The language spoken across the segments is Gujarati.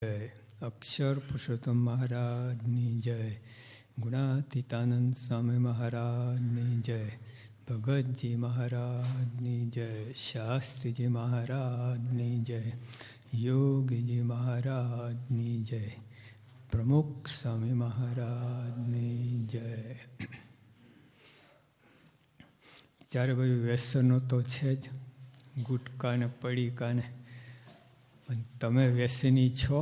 જય અક્ષર પુરુષોત્તમ મહારાજની જય, ગુણાતીતાનંદ સ્વામી મહારાજની જય, ભગતજી મહારાજની જય, શાસ્ત્રીજી મહારાજની જય, યોગીજી મહારાજની જય, પ્રમુખ સ્વામી મહારાજની જય. ચારે બાજુ વ્યસનો તો છે જ, ગુટકાને પડીકાને, પણ તમે વ્યસની છો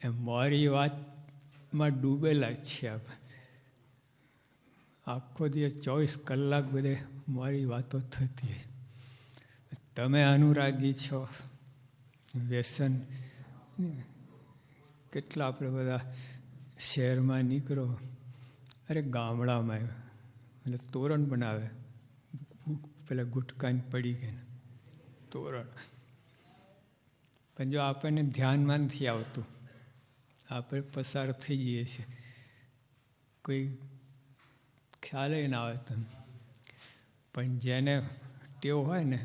એ મારી વાતમાં ડૂબેલા જ છે. આખો દિવસ 24 કલાક બધે મારી વાતો થતી. તમે અનુરાગી છો. વ્યસન કેટલા આપણે બધા શહેરમાં નીકળો, અરે ગામડામાં એટલે તોરણ બનાવે, પેલા ગુટકાને પડી ગઈને તોરણ. પણ જો આપણને ધ્યાનમાં નથી આવતું, આપણે પસાર થઈ જઈએ છીએ, કોઈ ખ્યાલ ના આવે તમે. પણ જેને ટેવ હોય ને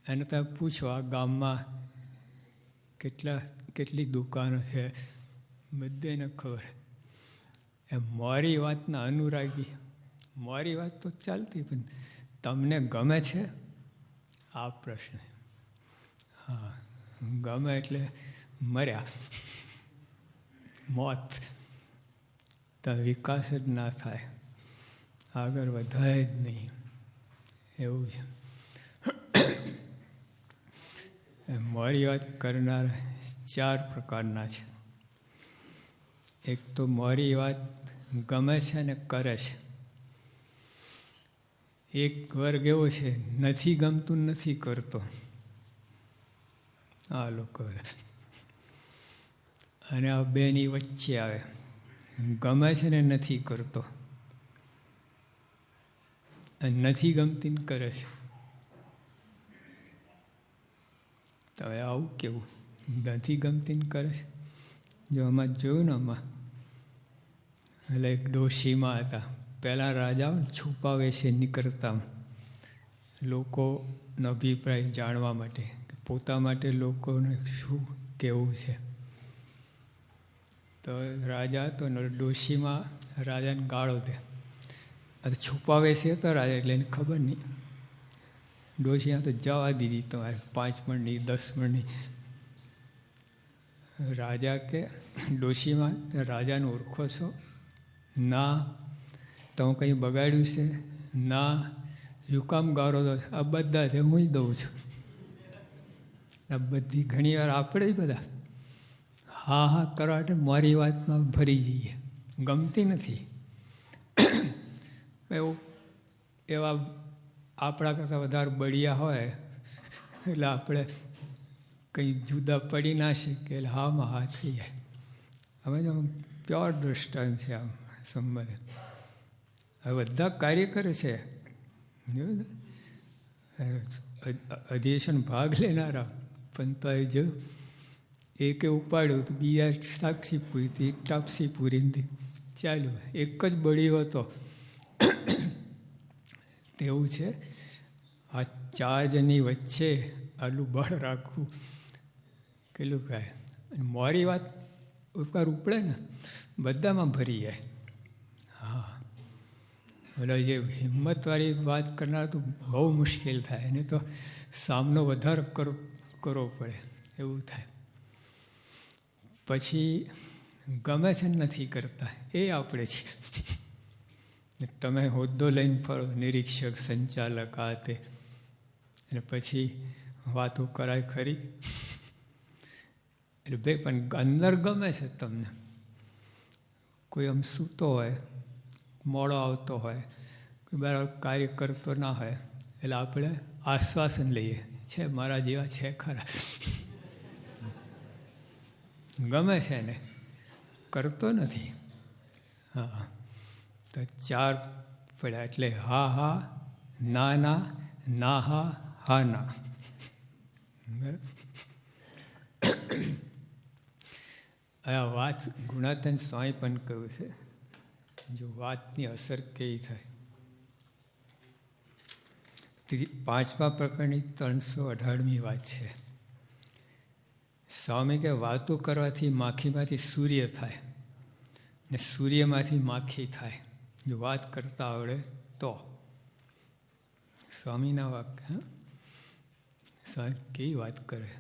એને તમે પૂછો આ ગામમાં કેટલી દુકાનો છે, બધાને ખબર. એ મારી વાતના અનુરાગી, મારી વાત તો ચાલતી, પણ તમને ગમે છે આ પ્રશ્ન. હા, ગમે એટલે મર્યા, મોત. તો વિકાસ જ ના થાય, આગળ વધાય જ નહીં, એવું છે. મારી વાત કરનાર 4 પ્રકારના છે. એક તો મારી વાત ગમે છે ને કરે છે. એક વર્ગ એવો છે નથી ગમતું નથી કરતો, આ લોકો. અને આ બેની વચ્ચે આવે, ગમે છે ને નથી કરતો, અને નથી ગમતી ને કરે છે. તો હવે આવું કેવું, નથી ગમતી ને કરે છે. જો આમાં જોયું ને, આમાં એટલે એક ડોશીમાં હતા. પહેલાં રાજાઓ છુપાવે છે નીકળતા લોકોનો અભિપ્રાય જાણવા માટે, પોતા માટે લોકોને શું કહેવું છે. તો રાજા હતો ને ડોશીમાં રાજાને ગાળો દે. આ તો છુપાવે છે તો રાજા, એટલે એને ખબર નહીં. ડોશી તો જવા દીધી તમારે 5 મણની 10 મણની. રાજા કે ડોશીમાં રાજાને ઓળખો છો? ના. તો હું કંઈ બગાડ્યું છે? ના. શું કામ ગાળો દો? આ બધા છે, હું જ દઉં છું. આ બધી ઘણી વાર આપણે જ બધા હા હા કરવા માટે મારી વાતમાં ભરી જઈએ, ગમતી નથી. એવું એવા આપણા કરતાં વધારે બળિયા હોય એટલે આપણે કંઈ જુદા પડી ના શકીએ, એટલે હામાં હા થઈ જાય. હવે તો પ્યોર દૃષ્ટાંત છે આમ સંબંધ. હવે બધા કાર્ય કરે છે, અધિવેશન ભાગ લેનારા, પણ તો જો એકે ઉપાડ્યું તો બીજા સાક્ષી પૂરી હતી, ટાપસી પૂરી ચાલ્યું. એક જ બળ્યો હતો. તેવું છે આ 4 જણની વચ્ચે આટલું બળ રાખવું કેટલું કહે. અને મારી વાત ઉપકાર ઉપડે ને બધામાં ભરી જાય. હા, એટલે જે હિંમતવાળી વાત કરનાર તો બહુ મુશ્કેલ થાય, એને તો સામનો વધારે કરવો પડે એવું થાય. પછી ગમે છે નથી કરતા, એ આપણે છીએ. તમે હોદ્દો લઈને ફરો, નિરીક્ષક, સંચાલક, આ તે, અને પછી વાતો કરાય ખરી. એટલે ભાઈ પણ અંદર ગમે છે તમને. કોઈ આમ સૂતો હોય, મોડો આવતો હોય, કોઈ બરાબર કાર્ય કરતો ના હોય, એટલે આપણે આશ્વાસન લઈએ, છે મારા જેવા છે ખરા. ગમે છે ને કરતો નથી. હા, તો 4 પડ્યા એટલે હા હા, ના ના, ના હા, હા ના. આ વાત ગુણાતન સ્વામી પણ કહ્યું છે, જો વાતની અસર કેવી થાય. 5મા પ્રકરણની 318મી વાત છે. સ્વામી કે વાતો કરવાથી માખીમાંથી સૂર્ય થાય ને સૂર્યમાંથી માખી થાય, જો વાત કરતા આવડે તો. સ્વામીના વાક્ય. સ્વામી કેવી વાત કરે,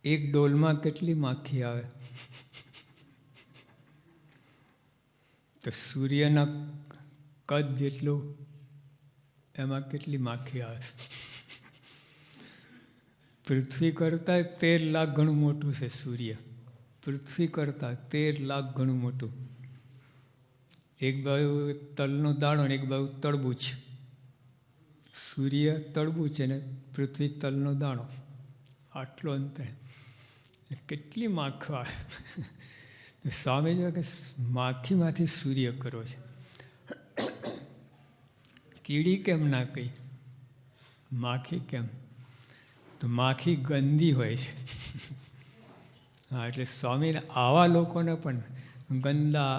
એક ડોલમાં કેટલી માખી આવે? તો સૂર્યના કદ જેટલું એમાં કેટલી માખી આવે? પૃથ્વી કરતાં 13 લાખ ગણું મોટું છે સૂર્ય. પૃથ્વી કરતાં 13 લાખ ગણું મોટું. એક બાજુ તલનો દાણો ને એક બાજુ તળબૂચ. સૂર્ય તળબૂચ અને પૃથ્વી તલનો દાણો, આટલો અંતર. કેટલી માખો આવે! સ્વામી જો કે માખીમાંથી સૂર્ય કરો છે. કીડી કેમ ના કહી, માખી કેમ? તો માખી ગંદી હોય છે. હા, એટલે સ્વામીને આવા લોકોને પણ ગંદા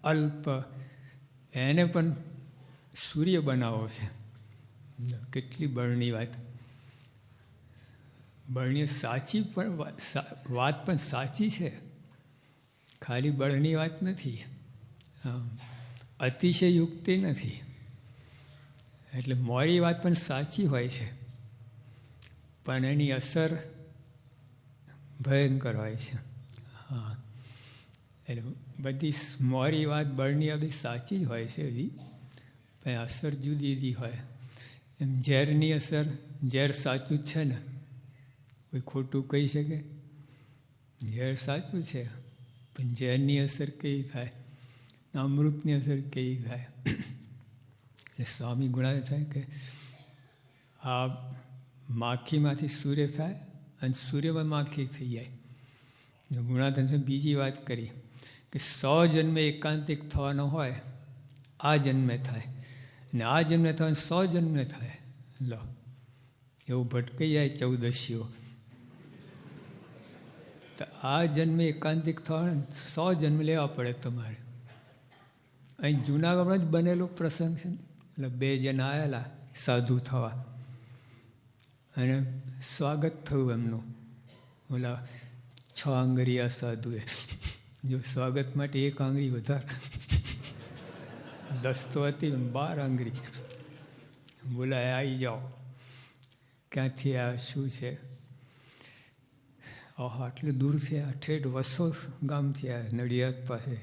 અલ્પ એને પણ સૂર્ય બનાવો છે. કેટલી બળની વાત! બળની સાચી પણ વાત પણ સાચી છે, ખાલી બળની વાત નથી. અતિશય યુક્તિ નથી. એટલે મોરી વાત પણ સાચી હોય છે, પણ એની અસર ભયંકર હોય છે. હા, એટલે બધી મોરી વાત બળની બધી સાચી જ હોય છે બધી, પણ અસર જુદી જુદી હોય. એમ ઝેરની અસર, ઝેર સાચું જ છે ને, કોઈ ખોટું કહી શકે? ઝેર સાચું છે, પણ ઝેરની અસર કેવી થાય, અમૃતની અસર કેવી થાય? એટલે સ્વામી ગુણાતીત થાય કે આ માખીમાંથી સૂર્ય થાય અને સૂર્યમાં માખી થઈ જાય. જો ગુણાતીત બીજી વાત કરી કે 100 જન્મે એકાંતિક થવાનો હોય, આ જન્મે થાય, અને આ જન્મે થાય 100 જન્મે થાય. લો, એવું ભટકાઈ જાય 14શીઓ. તો આ જન્મે એકાંતિક થવાનું 100 જન્મ લેવા પડે તમારે. અહીં જૂનાગઢમાં જ બનેલો પ્રસંગ છે. એટલે 2 જણા આવેલા સાધુ થવા, અને સ્વાગત થયું એમનું ઓલા 6 આંગળીયા સાધુએ. જો સ્વાગત માટે 1 આંગળી વધારે, 10 તો હતી, 12 આંગળી બોલાય, આવી જાઓ. ક્યાંથી આ શું છે? આટલું દૂરથી આ ઠેઠ વસો ગામથી આ નડિયાદ પાસે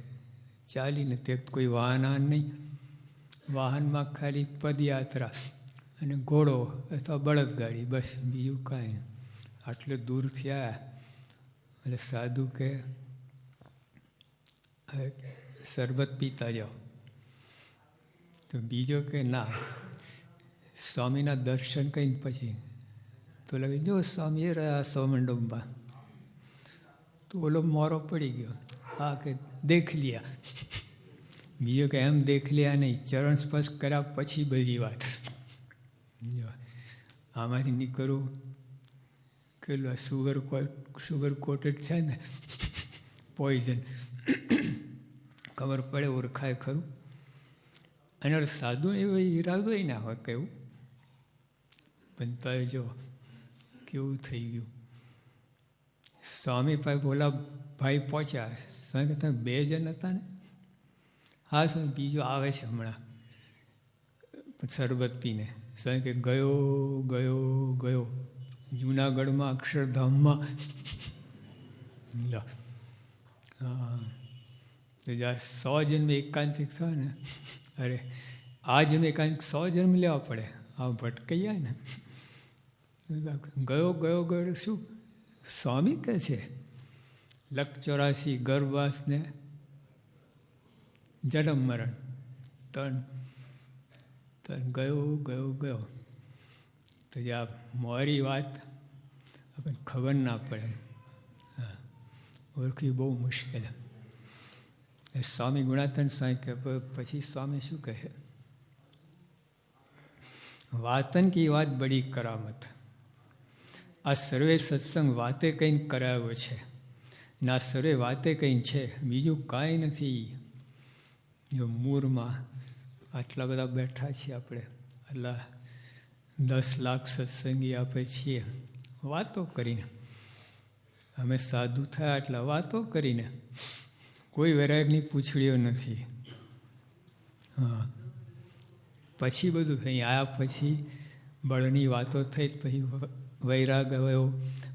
ચાલીને, તે કોઈ વાહન નહીં, વાહનમાં ખાલી પદયાત્રા અને ઘોડો અથવા બળદગાડી, બસ બીજું કાંઈ. આટલે દૂરથી આવ્યા એટલે સાધુ કે શરબત પીતા જાઓ. તો બીજો કે ના, સ્વામીના દર્શન કરીને પછી. તો લાગે જો સ્વામી એ રહ્યા સૌમંડપમાં. તો ઓલો મોરો પડી ગયો. હા કે દેખ લિયા. બીજો કે એમ દેખ લિયા નહીં, ચરણ સ્પર્શ કર્યા પછી બધી વાત. આમાંથી નીકળવું કેટલું સુગર કોટેડ છે ને, પોઈઝન. ખબર પડે, ઓળખાય ખરું. અને સાધુ એવો ઈરાદો ના હોય કેવું, પણ તો જો કેવું થઈ ગયું. સ્વામી પાસે બોલા ભાઈ પહોંચ્યા. સ્વામી કે તમે 2 જણ હતા ને? હા સ્વામી, બીજો આવે છે હમણાં શરબત પીને. સ્વામી કે ગયો ગયો ગયો જૂનાગઢમાં અક્ષરધામમાં. હા, તો જ્યાં 100 જન્મ એકાંતિક થાય ને, અરે આ જન્મ એકાંતિક 100 જન્મ લેવા પડે. આ ભટકાઈ જાય ને. ગયો ગયો ગયો શું સ્વામી કહે છે? 184 ગર્ભવાસ ને જન્મ મરણ 3 ગયો ગયો ગયો. તો જે આ મોરી વાત આપણને ખબર ના પડે, હા, ઓળખવી બહુ મુશ્કેલ. સ્વામી ગુણાતીત સ્વામી કહે, પછી સ્વામી શું કહે? વાતન કી વાત બડી કરામત. આ સર્વે સત્સંગ વાતે કંઈ કરાવ્યો છે, ના સર્વે વાતે કંઈ છે, બીજું કાંઈ નથી. જો મૂળમાં આટલા બધા બેઠા છીએ આપણે, એટલા 10 લાખ સત્સંગી આપણે છીએ વાતો કરીને. અમે સાધુ થયા એટલે વાતો કરીને, કોઈ વૈરાગની પૂછડીઓ નથી. હા, પછી બધું અહીં આવ્યા પછી બળની વાતો થઈ, પછી વૈરાગ આવ્યો,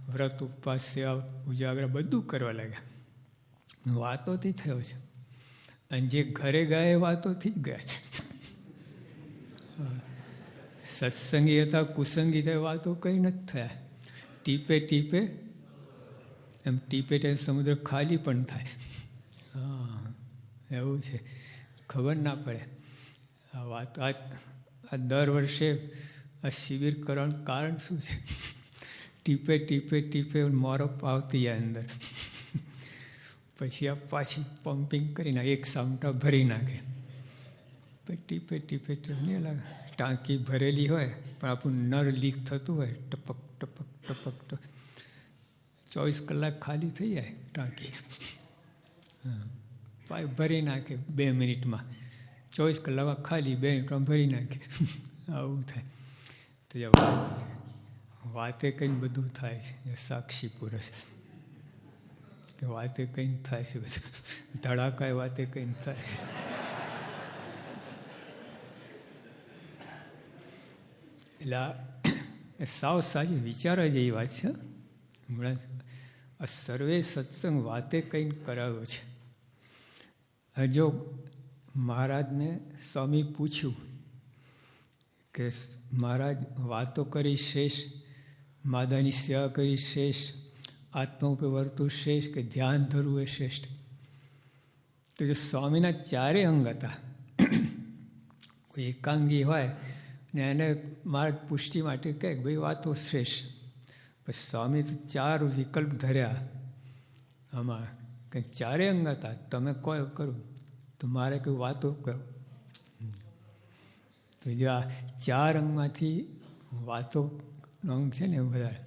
વ્રત ઉપવાસ સેવા ઉજાગરા બધું કરવા લાગ્યા. વાતોથી થયો છે. અને જે ઘરે ગયા એ વાતોથી જ ગયા છે. સત્સંગી હતા, કુસંગી થયા, વાતો કંઈ નથી થયા. ટીપે ટીપે એમ ટીપે ટીપે સમુદ્ર ખાલી પણ થાય. હા, એવું છે. ખબર ના પડે. આ વાત આ દર વર્ષે આ શિબિર કરવાનું કારણ શું છે? ટીપે ટીપે ટીપે મોરપ આવતી જાય અંદર, પછી આ પાછી પમ્પિંગ કરીને એક સામટા ભરી નાખે. પછી ટીપે ટીપે ટીપે નહીં લાગે. ટાંકી ભરેલી હોય પણ આપણું નળ લીક થતું હોય, ટપક ટપક ટપક ટપક, 24 કલાક ખાલી થઈ જાય ટાંકી. પાઇપ ભરી નાખે 2 મિનિટમાં, 24 કલાકમાં ખાલી, 2 મિનિટમાં ભરી નાખે. આવું થાય. તો વાતે કંઈ બધું થાય છે. સાક્ષી પુરુષ કે વાતે કંઈ થાય છે, બધું ધડાકાએ વાતે કંઈ થાય છે. એટલે સાવ સાચી વિચારવા જેવી વાત છે. હમણાં આ સર્વે સત્સંગ વાતે કંઈ કરાવ્યો છે. જો મહારાજને સ્વામી પૂછ્યું કે મહારાજ વાતો કરી શેષ, માદાની સેવા કરી શેષ, આત્મા ઉપર વર્તું શ્રેષ્ઠ કે ધ્યાન ધરવું એ શ્રેષ્ઠ? તો જો સ્વામીના 4 અંગ હતા, કોઈ એકાંગી હોય ને એને મહારાજ પુષ્ટિ માટે કહે કે ભાઈ વાતો શ્રેષ્ઠ, પછી સ્વામી તો 4 વિકલ્પ ધર્યા આમાં, કે 4 અંગ હતા, તમે કોઈ કરું તો મારે કોઈ વાતો કહો. તો જો આ 4 અંગમાંથી વાતો અંગ છે ને વધારે.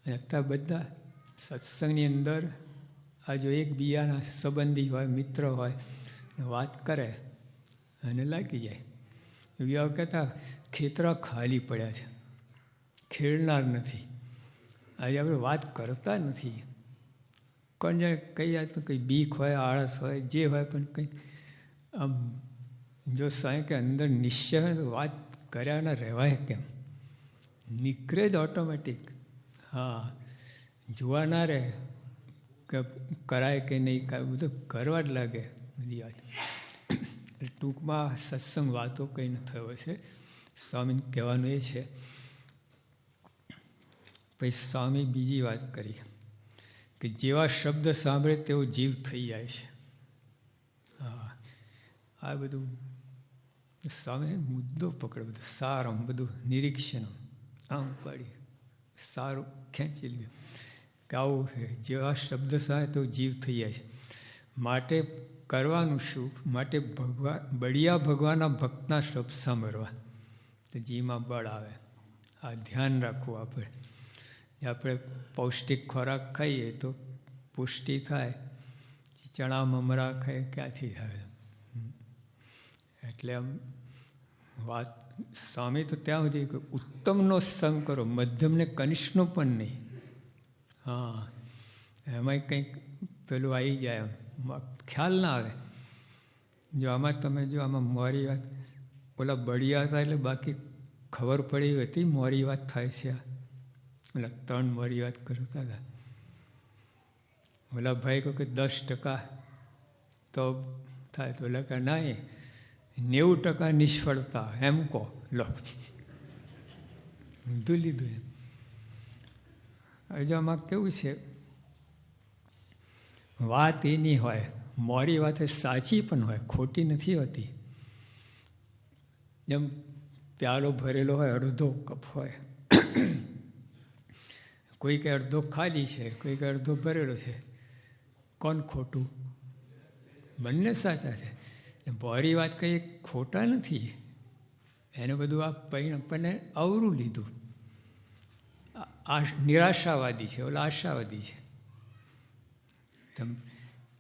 અને અત્યારે બધા સત્સંગની અંદર આ જો એકબીજાના સંબંધી હોય, મિત્ર હોય, વાત કરે અને લાગી જાય. એવા કહેતા ખેતરા ખાલી પડ્યા છે, ખેડનાર નથી. આજે આપણે વાત કરતા નથી. કોણ જાણે કઈ જાતનું કંઈ બીક હોય, આળસ હોય, જે હોય, પણ કંઈ આમ જો સાંઈ કે અંદર નિશ્ચય હોય તો વાત કર્યાના રહેવાય કેમ? નીકળે જ ઓટોમેટિક. હા, જોવા ના રહે કે કરાય કે નહીં કરાય, બધું કરવા જ લાગે બધી વાત. ટૂંકમાં સત્સંગ વાતો કંઈ ન થયો છે. સ્વામીને કહેવાનું એ છે. પછી સ્વામી બીજી વાત કરી કે જેવા શબ્દ સાંભળે તેવો જીવ થઈ જાય છે. હા, આ બધું સ્વામી મુદ્દો પકડ્યો, બધું સારમ, બધું નિરીક્ષણ આમ પાડી સારું ખેંચી લીધું કે આવું છે. જેવા શબ્દ સાંભળે તો જીવ થઈ જાય છે. માટે કરવાનું શું? માટે બળિયા ભગવાનના ભક્તના શબ્દ સાંભળવા તો જીવમાં બળ આવે. આ ધ્યાન રાખવું આપણે. આપણે પૌષ્ટિક ખોરાક ખાઈએ તો પુષ્ટિ થાય. ચણા મમરા ખાઈએ ક્યાંથી થાય? એટલે આમ વાત સ્વામી તો ત્યાં સુધી કે ઉત્તમનો સંગ કરો, મધ્યમને કનિષ્ઠનો પણ નહીં. હા, એમાંય કંઈક પેલું આવી જાય, ખ્યાલ ના આવે. જો આમાં તમે જો આમાં મોરી વાત, ઓલા બળિયા હતા એટલે બાકી ખબર પડી હતી મોરી વાત થાય છે. ઓલા 3 મોરી વાત કરતા હતા. ઓલા ભાઈ કહો કે 10% તો થાય, તો ઓલા કે ના, 90% નિષ્ફળતા, એમ કહો. લો, લીધું લીધું. હજુ આમાં કેવું છે, વાત એની હોય, મોરી વાત સાચી પણ હોય, ખોટી નથી હોતી. જેમ પ્યાલો ભરેલો હોય, અડધો કપ હોય, કોઈ કે અડધો ખાલી છે, કોઈ કે અડધો ભરેલો છે. કોણ ખોટું? બંને સાચા છે. મોરી વાત કંઈ ખોટા નથી. એને બધું આ આપણને અવરું લીધું. આ નિરાશાવાદી છે, ઓલા આશાવાદી છે.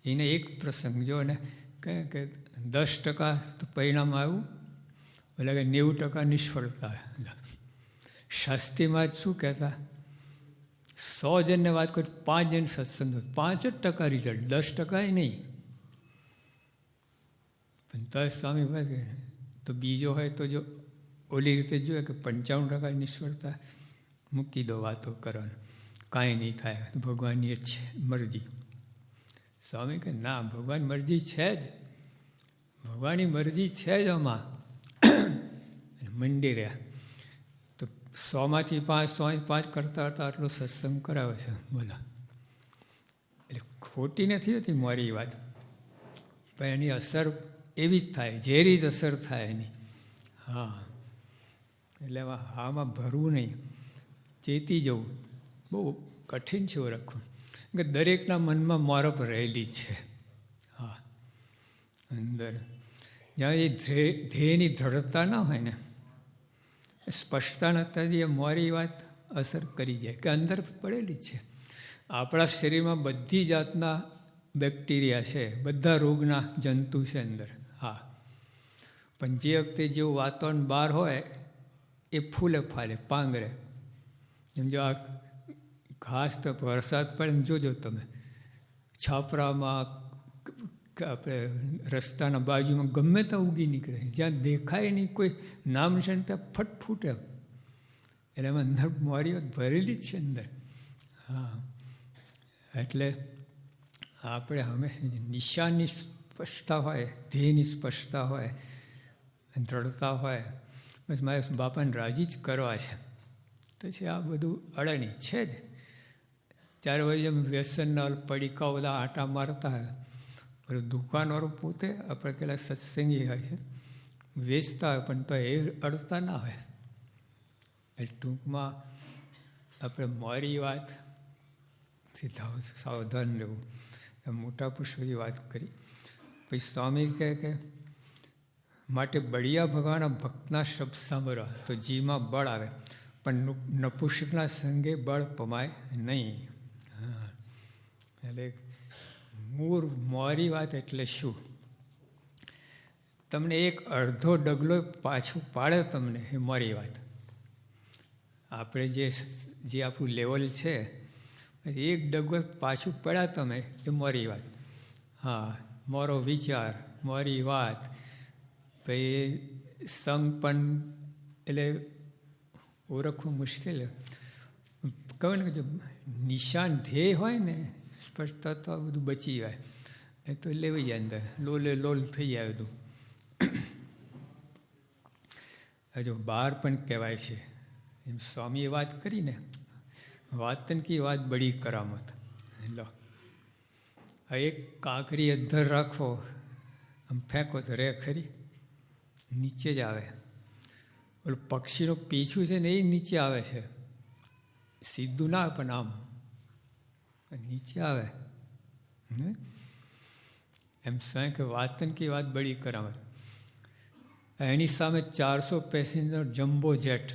એને એક પ્રસંગ જો ને કહે કે 10% તો પરિણામ આવ્યું, એટલે કે 90% નિષ્ફળતા. શાસ્ત્રીમાં જ શું કહેતા 100 જણને વાત કરી, 5 જણ સત્સંગ, 5% રિઝલ્ટ, 10% નહીં. પણ તો સ્વામી વાત કહે તો બીજો હોય તો જો ઓલી રીતે જોઈએ કે 95% નિષ્ફળતા, મૂકી દો વાતો કરવાનું, કાંઈ નહીં થાય, ભગવાનની જ છે મરજી. સ્વામી કહે ના, ભગવાન મરજી છે જ, ભગવાનની મરજી છે જ આમાં. મંડી રહ્યા તો 100માંથી 5 કરતા હતા આટલો સત્સંગ કરાવે છે. બોલો, એટલે ખોટી નથી હોતી મારી વાત, પણ એની અસર એવી જ થાય, ઝેરી જ અસર થાય એની. હા, એટલે આમાં ભરવું નહીં, ચેતી જવું. બહુ કઠિન છે ઓળખવું, કે દરેકના મનમાં મોરપ રહેલી છે. હા, અંદર જ્યાં એ ધ્યેયની દ્રઢતા ના હોય ને, સ્પષ્ટતા નથી, એ મારી વાત અસર કરી જાય કે અંદર પડેલી છે. આપણા શરીરમાં બધી જાતના બેક્ટેરિયા છે, બધા રોગના જંતુ છે અંદર. હા, પણ જે વખતે જેવું વાતાવરણ બહાર હોય એ ફૂલે ફાલે પાંગરે. જેમ જો આ ઘાસ તો વરસાદ પડે જોજો તમે, છાપરામાં આપણે રસ્તાના બાજુમાં ગમે ત્યાં ઉગી નીકળે, જ્યાં દેખાય નહીં કોઈ નામ છે ને ત્યાં ફટ ફૂટે. એટલે એમાં અંદર મોરીઓ ભરેલી જ છે અંદર. હા, એટલે આપણે હંમેશા નિશાનની સ્પષ્ટતા હોય, ધ્યેયની સ્પષ્ટતા હોય, દ્રઢતા હોય, બસ મારે બાપાને રાજી જ કરવા છે, તો છે આ બધું અડાણી છે જ. 4 વાગે વ્યસનના પડીકાઓ બધા આટા મારતા હોય, દુકાનવાળો પોતે આપણે પેલા સત્સંગી હોય છે, વેચતા હોય, પણ તો એ અડતા ના હોય. એટલે ટૂંકમાં આપણે મારી વાત સાવધાન રહેવું. મોટા પુરુષોની વાત કરી. પછી સ્વામી કહે કે માટે બળિયા ભગવાનના ભક્તના શબ્દ સાંભળવા તો જીમાં બળ આવે, પણ નપુંસકના સંગે બળ પમાય નહીં. હા, એટલે મૂળ મારી વાત એટલે શું? તમને એક અડધો ડગલો પાછું પાડે તમને, એ મારી વાત. આપણે જે આપણું લેવલ છે, એક ડગલો પાછું પડ્યા તમે, એ મારી વાત. હા, મારો વિચાર, મારી વાત. પછી સંગ પણ એટલે ઓળખવું મુશ્કેલ. કહે ને કે જો નિશાન ધ્યેય હોય ને સ્પષ્ટતા, તો આ બધું બચી જાય. એ તો લેવાઈ જાય અંદર, લોલે લોલ થઈ જાય બધું. હજુ બહાર પણ કહેવાય છે, એમ સ્વામીએ વાત કરીને, વાતન કી વાત બડી કરામત. લો, એક કાંકરી અધ્ધર રાખો, આમ ફેંકો તો રે ખરી? નીચે જ આવે. ઓલું પક્ષીનું પીછું છે ને એ નીચે આવે છે, સીધું ના પણ આમ નીચે આવે. એમ સ્વયં કે વાતન કી વાત બડી કરામત. એની સામે 400 પેસેન્જર જમ્બો જેટ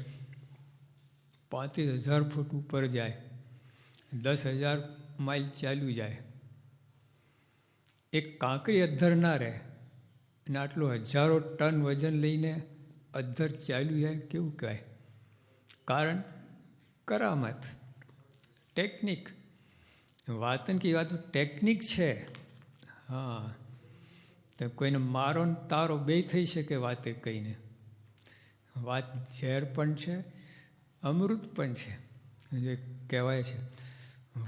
35,000 ફૂટ ઉપર જાય, 10,000 માઇલ ચાલ્યું જાય. એક કાંકરી અધ્ધર ના રહે, અને આટલું 1000 ટન વજન લઈને અધ્ધર ચાલ્યું જાય, કેવું કહેવાય? કારણ કરામત, ટેકનિક. વાતન કી વાત ટેકનિક છે. હા, તો કોઈને મારો ને તારો બે થઈ શકે વાતે કહીને. વાત ઝેર પણ છે, અમૃત પણ છે. જે કહેવાય છે,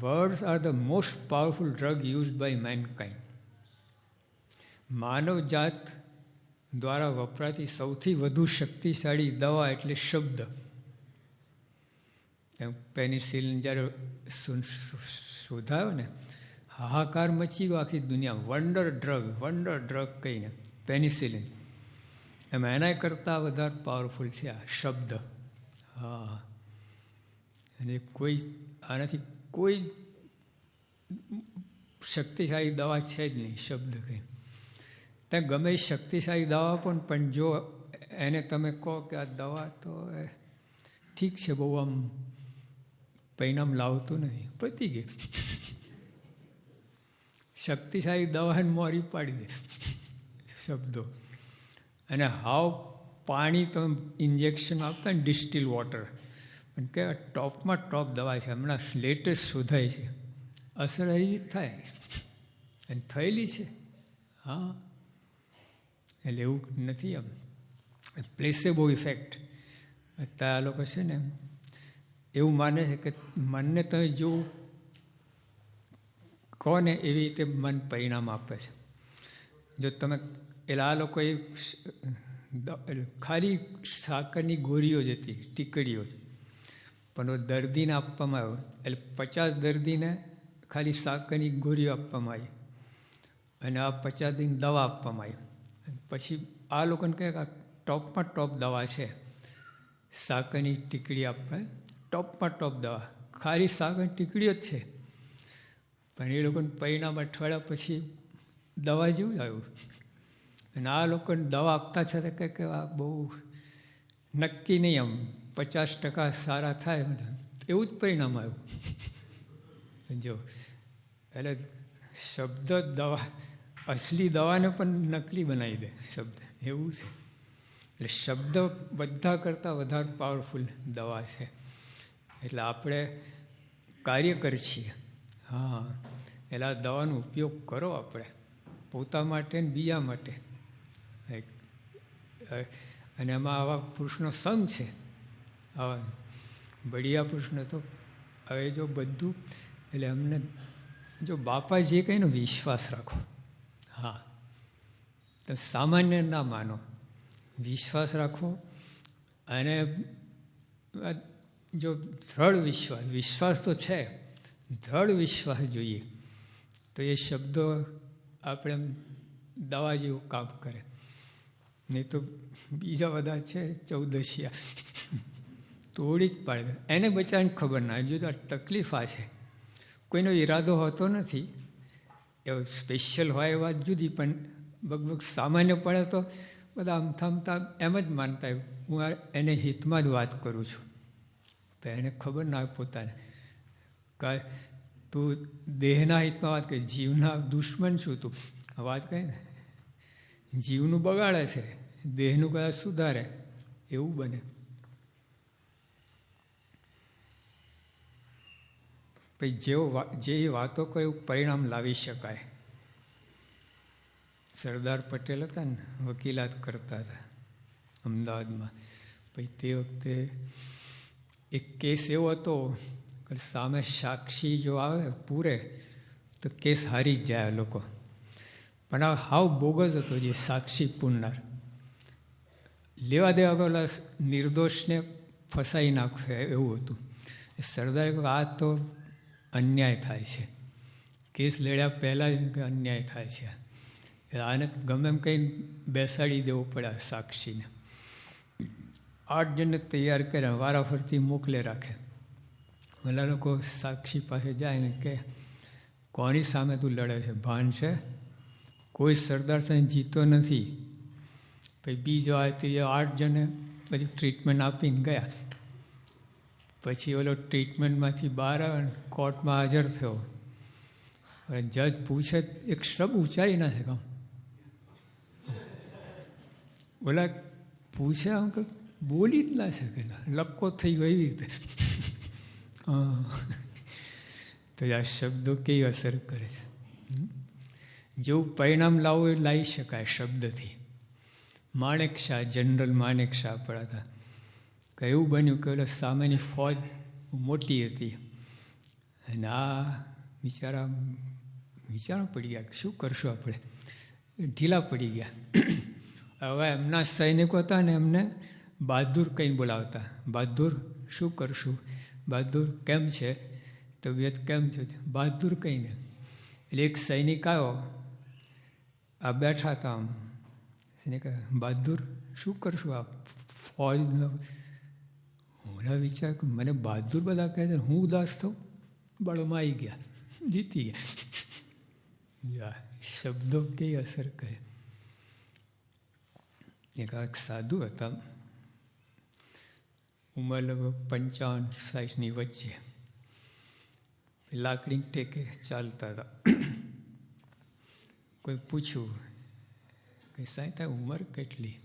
words are the most powerful drug used by mankind. માનવ જાત દ્વારા વપરાતી સૌથી વધુ શક્તિશાળી દવા એટલે શબ્દ. પેનિસિલિન જ્યારે શોધાયો ને, હાહાકાર મચી ગયો આખી દુનિયા. વંડર ડ્રગ કહીને પેનિસિલિન. એમાં એના કરતાં વધારે પાવરફુલ છે આ શબ્દ. હા, અને આનાથી કોઈ શક્તિશાળી દવા છે જ નહીં. શબ્દ કંઈ ત્યાં ગમે શક્તિશાળી દવા પણ જો એને તમે કહો કે આ દવા તો ઠીક છે, બહુ આમ પરિણામ લાવતું નથી, પતી ગઈ. શક્તિશાળી દવાને મોરી પાડી દે શબ્દો. અને હાવ પાણી તમે ઇન્જેક્શન આપતા ને ડિસ્ટિલ વોટર, પણ કે ટોપમાં ટોપ દવા છે, હમણાં લેટેસ્ટ શોધાય છે, અસર એવી જ થાય અને થયેલી છે. હા, એટલે એવું નથી. આમ પ્લેસેબો ઇફેક્ટ અત્યારે આ લોકો છે ને એવું માને છે કે મનને તમે જેવું કહો ને એવી રીતે મન પરિણામ આપે છે. જો તમે એટલે આ લોકો ખાલી સાકરની ગોળીઓ જ હતી, ટીકડીઓ જ, પણ દર્દીને આપવામાં આવ્યો એટલે 50 દર્દીને ખાલી સાકરની ગોળીઓ આપવામાં આવી અને આ 50 દિન દવા આપવામાં આવી. પછી આ લોકોને કહે કે ટોપમાં ટોપ દવા છે, સાકરની ટીકડી આપવા, ટોપમાં ટોપ દવા, ખાલી સાકરની ટીકડીઓ જ છે, પણ એ લોકોને પરિણામ અઠવાડિયા પછી દવા જેવું જ આવ્યું. અને આ લોકોને દવા આપતા છતાં કંઈક આ બહુ નક્કી નહીં, આમ 50% સારા થાય બધા, એવું જ પરિણામ આવ્યું. જો એટલે શબ્દ દવા, અસલી દવાને પણ નકલી બનાવી દે શબ્દ, એવું છે. એટલે શબ્દ બધા કરતાં વધારે પાવરફુલ દવા છે. એટલે આપણે કાર્યકર છીએ. હા, એટલે આ દવાનો ઉપયોગ કરો આપણે પોતા માટે ને બીજા માટે. અને એમાં આવા પુરુષનો સંગ છે, આવા બળિયા પુરુષનો. તો હવે જો બધું એટલે અમને જો બાપા જે કહીને વિશ્વાસ રાખો. હા, તો સામાન્ય ના માનો, વિશ્વાસ રાખો. અને જો દ્રઢ વિશ્વાસ, વિશ્વાસ તો છે, દ્રઢ વિશ્વાસ જોઈએ તો એ શબ્દો આપણે દવા જેવું કામ કરે. નહીં તો બીજા બધા છે ચૌદશિયા તોડી જ પાડે, એને બચારાને ખબર ના. જો આ તકલીફ આ છે, કોઈનો ઈરાદો હોતો નથી, એવો સ્પેશિયલ હોય એ વાત જુદી, પણ બગબગ સામાન્ય પડે તો બધા અમથામથા એમ જ માનતા હું એને હિતમાં જ વાત કરું છું. પણ એને ખબર ના હોય પોતાને કે તું દેહના હિતમાં વાત કરી, જીવના દુશ્મન છું તું. આ વાત કહે ને જીવનું બગાડે છે, દેહનું કદાચ સુધારે, એવું બને. પછી જે વાતો કરે એવું પરિણામ લાવી શકાય. સરદાર પટેલ હતા ને, વકીલાત કરતા હતા અમદાવાદમાં. પછી તે વખતે એક કેસ એવો હતો કે સામે સાક્ષી જો આવે પૂરે તો કેસ હારી જ જાય લોકો. પણ આ હાવ બોગસ હતો જે સાક્ષી પૂરનાર, લેવા દેવા પેલા નિર્દોષને ફસાઈ નાખે એવું હતું. સરદારે કહ્યું આ તો અન્યાય થાય છે, કેસ લડ્યા પહેલાં જ અન્યાય થાય છે, આને ગમે એમ કંઈ બેસાડી દેવું પડે સાક્ષીને. 8 જણને તૈયાર કર્યા, વારાફરતી મોકલે રાખે. ઓલા લોકો સાક્ષી પાસે જાય ને કે કોની સામે તું લડે છે, ભાન છે? કોઈ સરદાર સાહેબ જીતો નથી. પછી બીજો આવે તો 8 જણે બધી ટ્રીટમેન્ટ આપીને ગયા. પછી ઓલો ટ્રીટમેન્ટમાંથી બહાર આવે, કોર્ટમાં હાજર થયો. હવે જજ પૂછે, એક શબ્દ ઉચ્ચારી ના શકે. ઓલા પૂછે આમ કે બોલી જ ના શકેલા, લપકો થઈ ગયો એવી રીતે. તો આ શબ્દો કેવી અસર કરે છે. જેવું પરિણામ લાવવું એ લાવી શકાય શબ્દથી. માણેક શાહ, જનરલ માણેક શાહ પડ્યા હતા. એવું બન્યું કે ઓલા સામેની ફોજ મોટી હતી અને આ વિચારા પડી ગયા, શું કરશું આપણે, ઢીલા પડી ગયા. હવે એમના સૈનિકો હતા ને એમને બહાદુર કંઈ બોલાવતા, બહાદુર શું કરશું, બહાદુર કેમ છે, તબિયત કેમ છે, બહાદુર કહીને. એટલે એક સૈનિક આવ્યો, આ બેઠા હતા આમ, સૈનિક બહાદુર શું કરશું આ ફોજ. ઓલા વિચાર મને બહાદુર બધા કહે છે, હું ઉદાસ થઉં, બળમાં આવી ગયા, જીતી ગયા. શબ્દો કેવી અસર કરે. એક સાધુ હતા, ઉંમર લગભગ 55-60ની વચ્ચે, લાકડી ટેકે ચાલતા હતા. કોઈ પૂછ્યું કે સાહેબ તારી ઉંમર કેટલી?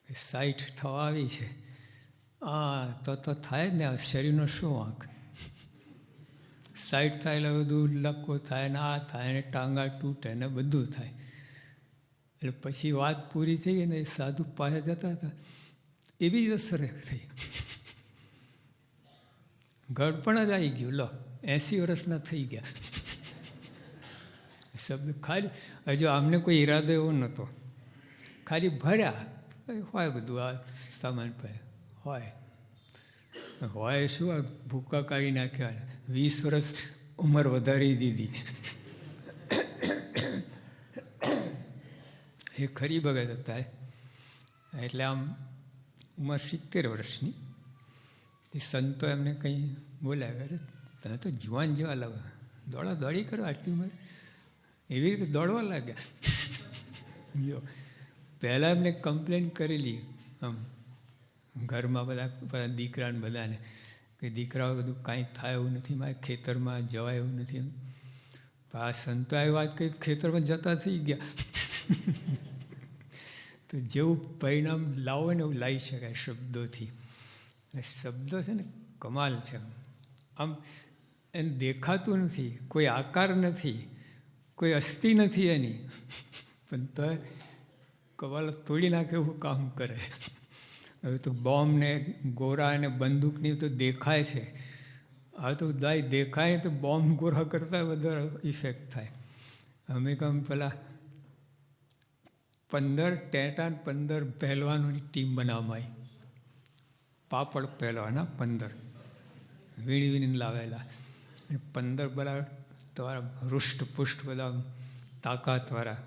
60 થવા આવી છે. હા તો થાય જ ને. શરીરનો શું વાંક? સાઈડ થાય એટલે બધું લકો થાય ને, આ થાય ને, ટાંગા તૂટે ને બધું થાય. એટલે પછી વાત પૂરી થઈ ગઈ ને, સાધુ પાસે જતા હતા, એવી જ અસર થઈ. ગળપણ જ આવી ગયું. લો, 80 વર્ષના થઈ ગયા. શબ્દ ખાલી, હજુ આમને કોઈ ઈરાદો એવો નહોતો, ખાલી ભર્યા હોય બધું આ સામાન પર હોય શું, આ ભૂકા કાઢી નાખ્યા, 20 વર્ષ ઉંમર વધારી દીધી. એ ખરી ભગત હતા. એટલે આમ ઉંમર 70 વર્ષની. એ સંતો એમને કંઈ બોલાવ્યા, તમે તો જુવાન જેવા લાવો, દોડા દોડી કરો આટલી ઉંમર. એવી રીતે દોડવા લાગ્યા. જો પહેલાં એમને કમ્પ્લેન કરેલી આમ ઘરમાં બધા દીકરાને બધાને, કે દીકરાઓ બધું કાંઈ થાય એવું નથી, મારે ખેતરમાં જવાય એવું નથી. આ સંતો આવી વાત કરી, ખેતરમાં જતા થઈ ગયા. તો જેવું પરિણામ લાવો ને એવું લાવી શકાય શબ્દોથી. શબ્દો છે ને કમાલ છે. આમ એને દેખાતું નથી, કોઈ આકાર નથી, કોઈ અસ્થિ નથી એની, પણ તો કવાલ તોડી નાખે એવું કામ કરે. હવે તો બોમ્બ ને ગોરા અને બંદૂકની તો દેખાય છે. હવે તો દાય દેખાય તો બોમ્બ ગોરા કરતાં વધારે ઇફેક્ટ થાય. અમે કહું પેલા 15 ટેટા 15 પહેલવાનોની ટીમ બનાવવામાં આવી. પાપડ પહેલવાના 15 વીણી લાવેલા, 15 બધા તમારા હૃષ્ટપુષ્ટ બધા તાકાતવાળા.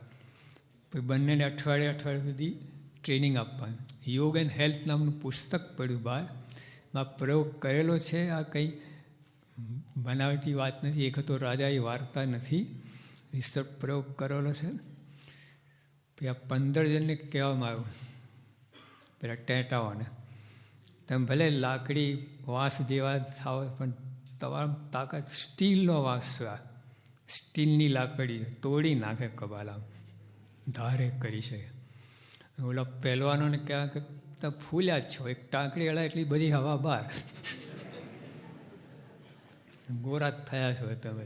પછી બંનેને અઠવાડિયે સુધી ટ્રેનિંગ આપવાની. યોગ એન્ડ હેલ્થ નામનું પુસ્તક પડ્યું બહાર. માં પ્રયોગ કરેલો છે. આ કંઈ બનાવટી વાત નથી, એક તો રાજાએ વાર્તા નથી, રિસર્ચ પ્રયોગ કરેલો છે. પછી આ 15 જણને કહેવામાં આવ્યું, પેલા ટેટાઓને, તમે ભલે લાકડી વાંસ જેવા થાવ, પણ તમારા તાકાત સ્ટીલનો વાંસ છે. સ્ટીલની લાકડી તોડી નાખે કબાલા, ધારે કરી છે. ઓલા પહેલવાનોને કહેવાય કે તમે ફૂલ્યા જ છો, એક ટાંકડી હળા એટલી બધી હવા બહાર, ગોરા થયા છો તમે.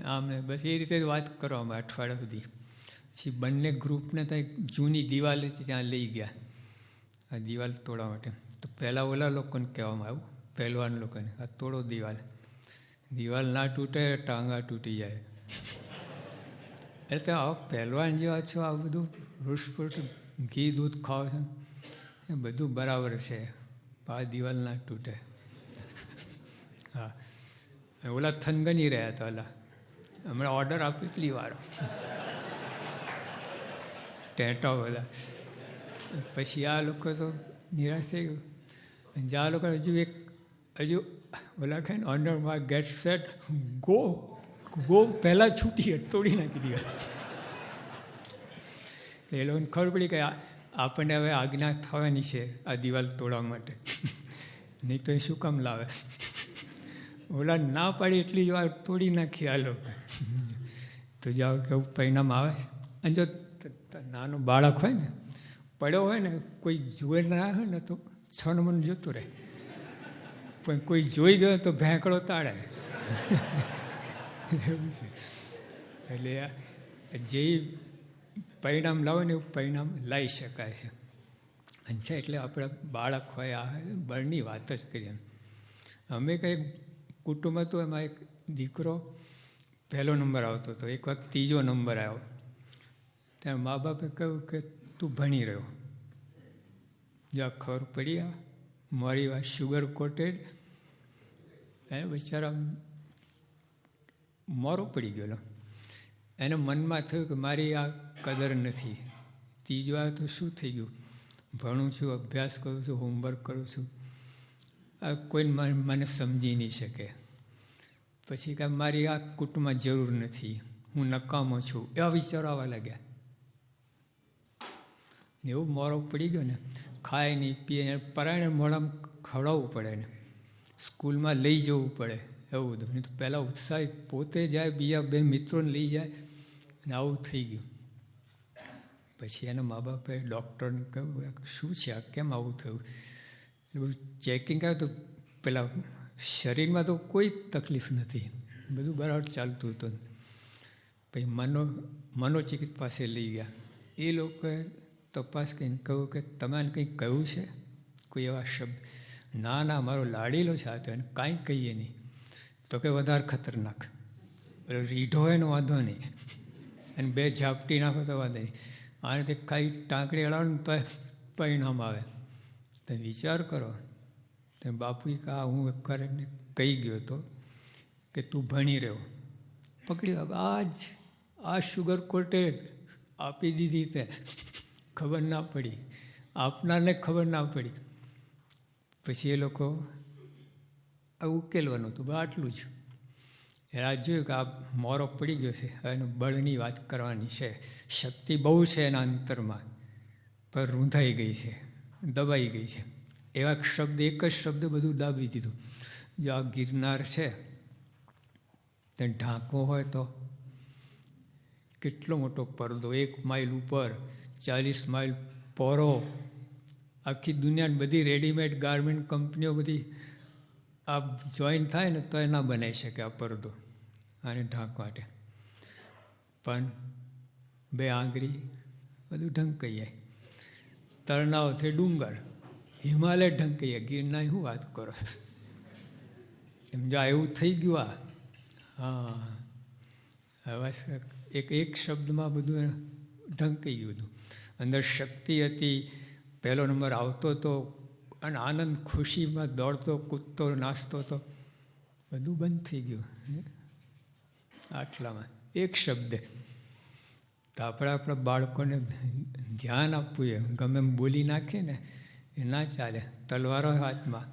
આમને બસ એ રીતે જ વાત કરવામાં અઠવાડિયા સુધી. પછી બંને ગ્રુપને ત્યાં જૂની દિવાલ હતી ત્યાં લઈ ગયા આ દિવાલ તોડવા માટે. તો પહેલાં ઓલા લોકોને કહેવામાં આવ્યું, પહેલવાન લોકોને, આ તોડો દિવાલ. દિવાલ ના તૂટે, ટાંગા તૂટી જાય. એટલે આવા પહેલવાન જેવા છો, આ બધું રૂસપુટ ઘી દૂધ ખાઓ છો, એ બધું બરાબર છે, આ દિવાલ ના તૂટે. હા, ઓલા થનગની રહ્યા હતા, ઓલા હમણાં ઓર્ડર આપ્યો એટલી વાર ટેટા બધા. પછી આ લોકો તો નિરાશ થઈ ગયું. જે આ લોકો હજુ ઓલા ખાય ને ઓનર માં ગેટ સેટ ગો ગો પહેલાં છૂટી તોડી નાખી દીધા. એ લોકોને ખબર પડી કે આપણને હવે આજ્ઞા થવાની છે આ દિવાલ તોડવા માટે, નહીં તો એ શું કામ લાવે. ઓલા ના પાડી એટલી વાર તોડી નાખી આ લોકો. તો જાઓ કેવું પરિણામ આવે છે. અને જો નાનું બાળક હોય ને, પડ્યો હોય ને, કોઈ જુએ ના હોય ને તો 6 નંબર જતું રહે, પણ કોઈ જોઈ ગયો તો ભેંકડો તાળે. એવું છે. એટલે જે પરિણામ લાવો ને એવું પરિણામ લાવી શકાય છે. અને છે એટલે આપણે બાળક હોય, આ બળની વાત જ કરીએ. અમે કંઈક કુટુંબ હતું, એમાં એક દીકરો પહેલો નંબર આવતો હતો, એક વખત 3જો નંબર આવ્યો. ત્યાં મા બાપે કહ્યું કે તું ભણી રહ્યો, જ્યાં ખબર પડી આ મારી વાત શુગર કોટેડ. એને બિચારા મોરો પડી ગયેલો. એને મનમાં થયું કે મારી આ કદર નથી. 3જો આવ્યો તો શું થઈ ગયું, ભણું છું, અભ્યાસ કરું છું, હોમવર્ક કરું છું, આ કોઈ મને સમજી નહીં શકે. પછી કાંઈ મારી આ કુટુંબમાં જરૂર નથી, હું નકામો છું, એવા વિચારો આવવા લાગ્યા. એવું મોરો પડી ગયો ને, ખાય નહીં, પીએ, પરાયણે મોડામાં ખવડાવવું પડે ને, સ્કૂલમાં લઈ જવું પડે, એવું બધું. નહીં તો પહેલાં ઉત્સાહિત પોતે જાય, બીજા 2 મિત્રોને લઈ જાય, અને આવું થઈ ગયું. પછી એના મા બાપે ડૉક્ટરને કહ્યું શું છે આ, કેમ આવું થયું. બધું ચેકિંગ આવે તો પેલા શરીરમાં તો કોઈ તકલીફ નથી, બધું બરાબર ચાલતું હતું. પછી મનોચિકિત્સક પાસે લઈ ગયા. એ લોકોએ તપાસ કરીને કહ્યું કે તમારે કંઈક કહ્યું છે, કોઈ એવા શબ્દ? ના ના, મારો લાડીલો છે આ તો, એને કાંઈ કહીએ નહીં. તો કે વધારે ખતરનાક, પેલો રીઢો હોય ને વાંધો નહીં, અને 2 ઝાપટી નાખો તો વાંધો નહીં, આને તે કાંઈ ટાંકડી હલાવો ને તો પરિણામ આવે. તો વિચાર કરો. તો બાપુએ કહા, હું કરીને કહી ગયો હતો કે તું ભણી રહ્યો, પકડી આ શુગર કોટેડ આપી દીધી, તે ખબર ના પડી, આપનારને ખબર ના પડી. પછી એ લોકો આ ઉકેલવાનું હતું, આટલું જ. આ જોયું કે આ મોરો પડી ગયો છે, એનું બળની વાત કરવાની છે, શક્તિ બહુ છે એના અંતરમાં, પણ રૂંધાઈ ગઈ છે, દબાઈ ગઈ છે. એવા શબ્દ, એક જ શબ્દ બધું દાબી દીધું. જો આ ગિરનાર છે તે ઢાંકો હોય તો કેટલો મોટો પડદો, 1 માઇલ ઉપર, 40 માઇલ પહોળો, આખી દુનિયાની બધી રેડીમેડ ગાર્મેન્ટ કંપનીઓ બધી આ જોઈન થાય ને તો એ ના બનાવી શકે આ પડદો આને ઢાંકવા માટે. પણ 2 આંગળી બધું ઢંકાઈ જાય. તરનાવથી ડુંગર, હિમાલય ઢંકાઈ જાય, ગિરનાર શું વાત કરો એમ જા એવું થઈ ગયું. હવે એક શબ્દમાં બધું ઢંકાઈ ગયું હતું. અંદર શક્તિ હતી, પહેલો નંબર આવતો હતો, અને આનંદ ખુશીમાં દોડતો કૂદતો નાચતો હતો, બધું બંધ થઈ ગયું આટલામાં એક શબ્દ. તો આપણે આપણા બાળકોને ધ્યાન આપવું એ ગમે એમ બોલી નાખીએ ને એ ના ચાલે. તલવારો હાથમાં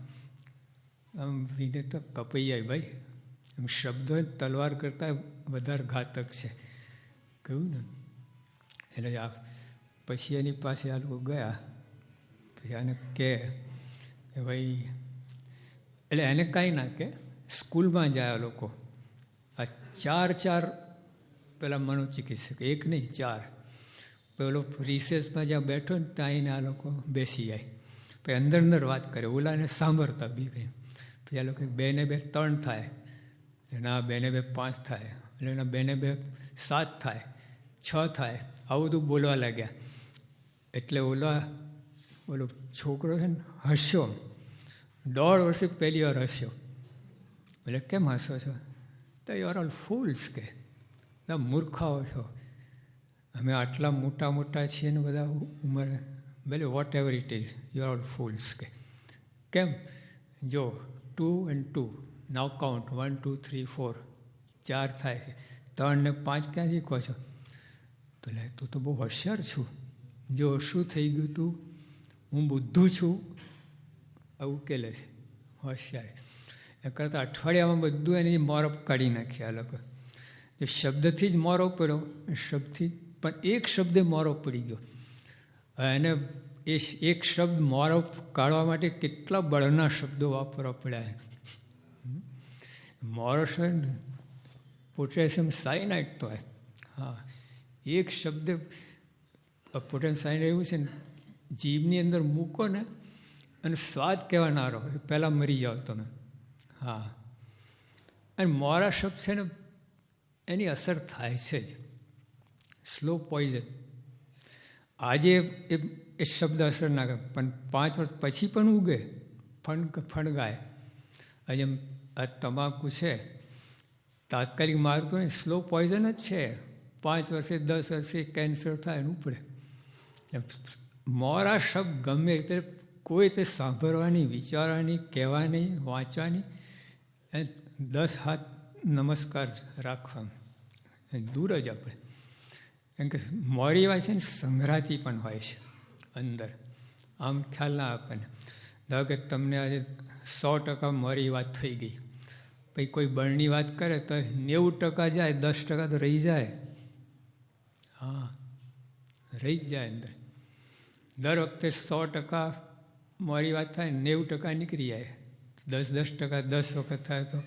આમ વિને તો કપાઈ જાય ભાઈ. એમ શબ્દો તલવાર કરતાં વધારે ઘાતક છે કહ્યું ને. એટલે આ પછી એની પાસે આ લોકો ગયા. પછી આને કહે કે ભાઈ, એટલે એને કાંઈ ના કહે, સ્કૂલમાં જાય લોકો, આ 4 પેલા મનોચિકિત્સક, 1 નહીં 4. પેલો રિસેસમાં જ્યાં બેઠો ને ત્યાં આવીને આ લોકો બેસી જાય. પછી અંદર વાત કરે, ઓલાને સાંભળતા બી કંઈ. પછી આ લોકો 2 ને 2 3 થાય, એના 2 ને 2 5 થાય, એટલે એના 2 ને 2 7 થાય, 6 થાય, આવું બધું બોલવા લાગ્યા. એટલે ઓલો છોકરો છે ને હસ્યો, 1.5 વર્ષે પહેલી વાર હસ્યો. એટલે કેમ હસો છો? તો યુ આર ઓલ ફૂલ્સ, કે મૂર્ખાઓ છો, અમે આટલા મોટા છીએ ને બધા ઉંમરે, ભલે whatever it is, you are all fools. કે કેમ? જો 2 and 2 નાવ કાઉન્ટ, 1 2 3 4, 4 થાય છે, 3 ને 5 ક્યાં શીખો છો? તો લે, તું તો બહુ હોશિયાર છું. જો શું થઈ ગયું તું, હું બુદ્ધું છું, આવું ઉકેલે છે હોશિયાર. એ કરતાં અઠવાડિયામાં બધું એની મોરપ કાઢી નાખ્યા લોકો. જે શબ્દથી જ મોરો પડ્યો, શબ્દથી, પણ એક શબ્દે મોરો પડી ગયો. એને એ એક શબ્દ મોરો કાઢવા માટે કેટલા બળના શબ્દો વાપરવા પડ્યા. મોરો છે ને પોટેશિયમ સાયનાઇડ તો હા, એક શબ્દ પોટેશિયમ સાયનાઇડ એવું છે ને, જીભની અંદર મૂકો ને અને સ્વાદ કહેવાનારો, એ પહેલાં મરી જાઓ તમે. હા, અને મોરા શબ્દ છે ને એની અસર થાય છે જ, સ્લો પોઈઝન. આજે એ શબ્દ અસર ના કરે, પણ 5 વર્ષ પછી પણ ઉગે, ફણગાય. આજે આ તમાકુ છે, તાત્કાલિક મારતું નહીં, સ્લો પોઈઝન જ છે. 5 વર્ષે 10 વર્ષે કેન્સર થાય એનું ઉપડે. મોરા શબ્દ ગમે રીતે કોઈ તે સાંભળવાની, વિચારવાની, કહેવાની, વાંચવાની, 10 હાથ નમસ્કાર રાખવાનું, દૂર જ આપણે. કેમ કે મોરી વાત છે ને સંગ્રહાતી પણ હોય છે અંદર, આમ ખ્યાલ ના આપણને. ધારો કે તમને આજે 100% મોરી વાત થઈ ગઈ, પછી કોઈ બળની વાત કરે તો 90% જાય, 10% તો રહી જાય. હા, રહી જ જાય અંદર. દર વખતે 100% મોરી વાત થાય, 90% નીકળી જાય. 10% 10 વખત થાય તો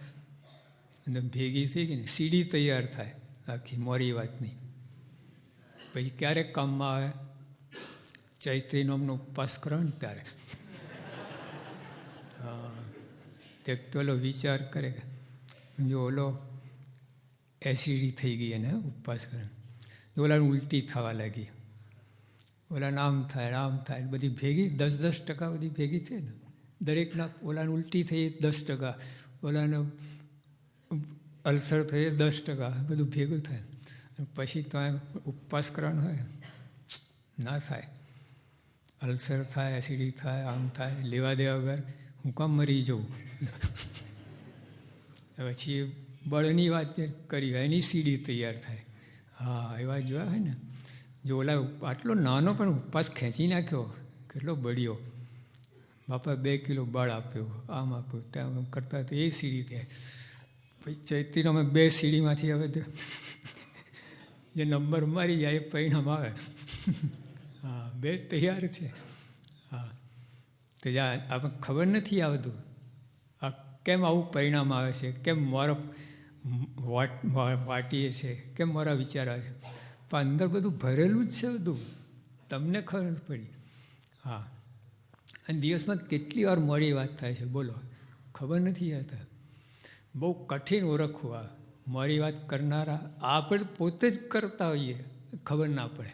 અંદર ભેગી થઈ ગઈ ને સીડી તૈયાર થાય આખી મોરી વાતની. પછી ક્યારેક કામમાં આવે? ચૈત્રી નોમનો ઉપવાસ કરો ને ત્યારે. તે તો ઓલો વિચાર કરે જો ઓલો એસિડી થઈ ગઈ એને ઉપવાસ કરે, ઓલાને ઉલટી થવા લાગી, ઓલાને આમ થાય બધી ભેગી 10% બધી ભેગી છે ને, દરેકના ઓલાને ઉલટી થઈ 10%, ઓલાને અલ્સર થઈ 10%, બધું ભેગું થાય. પછી તો ઉપવાસ કરવાનો હોય ના થાય, અલ્સર થાય, એસિડી થાય, આમ થાય, લેવા દેવા વગર હું કામ મરી જવું. પછી બળની વાત કરી હોય એની સીડી તૈયાર થાય. હા, એવા જોયા હોય ને, જો ઓલા આટલો નાનો પણ ઉપવાસ ખેંચી નાખ્યો, કેટલો બળ્યો, બાપા 2 કિલો બળ આપ્યો, આમ આપ્યું, ત્યાં કરતા તો એ સીડી થાય. પછી ચૈતીનો અમે 2 સીડીમાંથી હવે જે નંબર મારી જાય એ પરિણામ આવે. હા, 2 તૈયાર છે. હા, તો આપણે ખબર નથી આવતું આ કેમ આવું પરિણામ આવે છે, કેમ મારો વાટીએ છે, કેમ મારા વિચાર આવે છે, પણ અંદર બધું ભરેલું જ છે બધું, તમને ખબર પડી. હા, અને દિવસમાં કેટલી વાર મોડી વાત થાય છે બોલો, ખબર નથી આવતા. બહુ કઠિન ઓળખવું આ મોડી વાત કરનારા, આપણે પોતે જ કરતા હોઈએ, ખબર ના પડે.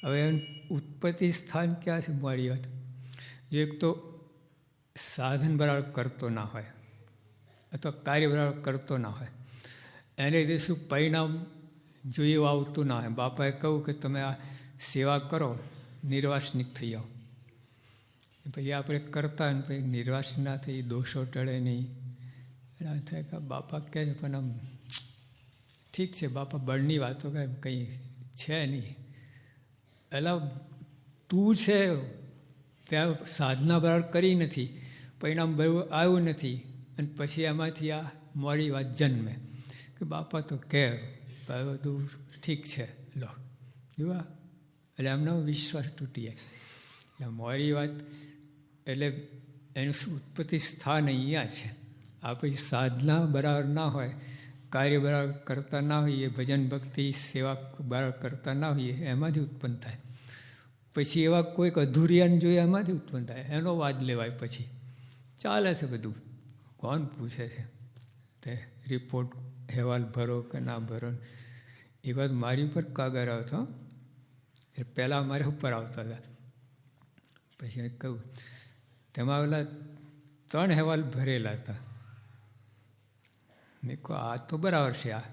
હવે ઉત્પત્તિ સ્થાન ક્યાં છે મોડી વાત? જો એક તો સાધન બરાબર કરતો ના હોય અથવા કાર્ય બરાબર કરતો ના હોય, એને લીધે શું પરિણામ જોઈએ આવતું ના હોય. બાપાએ કહ્યું કે તમે આ સેવા કરો, નિર્વાસનિક થઈ જાઓ. પછી આપણે કરતા ને પછી નિર્વાસન ના થઈ, દોષો ટળે નહીં. એના થાય કે બાપા કહે છે પણ આમ ઠીક છે, બાપા બળની વાતો કંઈ છે નહીં. એટલે તું છે ત્યાં સાધના બરાબર કરી નથી, પરિણામ બરાબર આવ્યું નથી, અને પછી એમાંથી આ મોડી વાત જન્મે કે બાપા તો કહે બધું ઠીક છે, લો જોવા, એટલે એમનો વિશ્વાસ તૂટી જાય. એટલે મોડી વાત એટલે એનું ઉત્પત્તિ સ્થાન અહીંયા છે. આપણી સાધના બરાબર ના હોય, કાર્ય બરાબર કરતા ના હોઈએ, ભજન ભક્તિ સેવા બરાબર કરતા ના હોઈએ, એમાંથી ઉત્પન્ન થાય. પછી એવા કોઈક અધૂરિયાને જોઈએ એમાંથી ઉત્પન્ન થાય, એનો વાદ લેવાય. પછી ચાલે છે બધું, કોણ પૂછે છે તે રિપોર્ટ અહેવાલ ભરો કે ના ભરો. એ વાત મારી ઉપર કાગળ આવતો, એ પહેલાં મારા ઉપર આવતા હતા. પછી કહું તેમાં ઓલા 3 અહેવાલ ભરેલા હતા. મેં કહું આ તો બરાબર છે આ,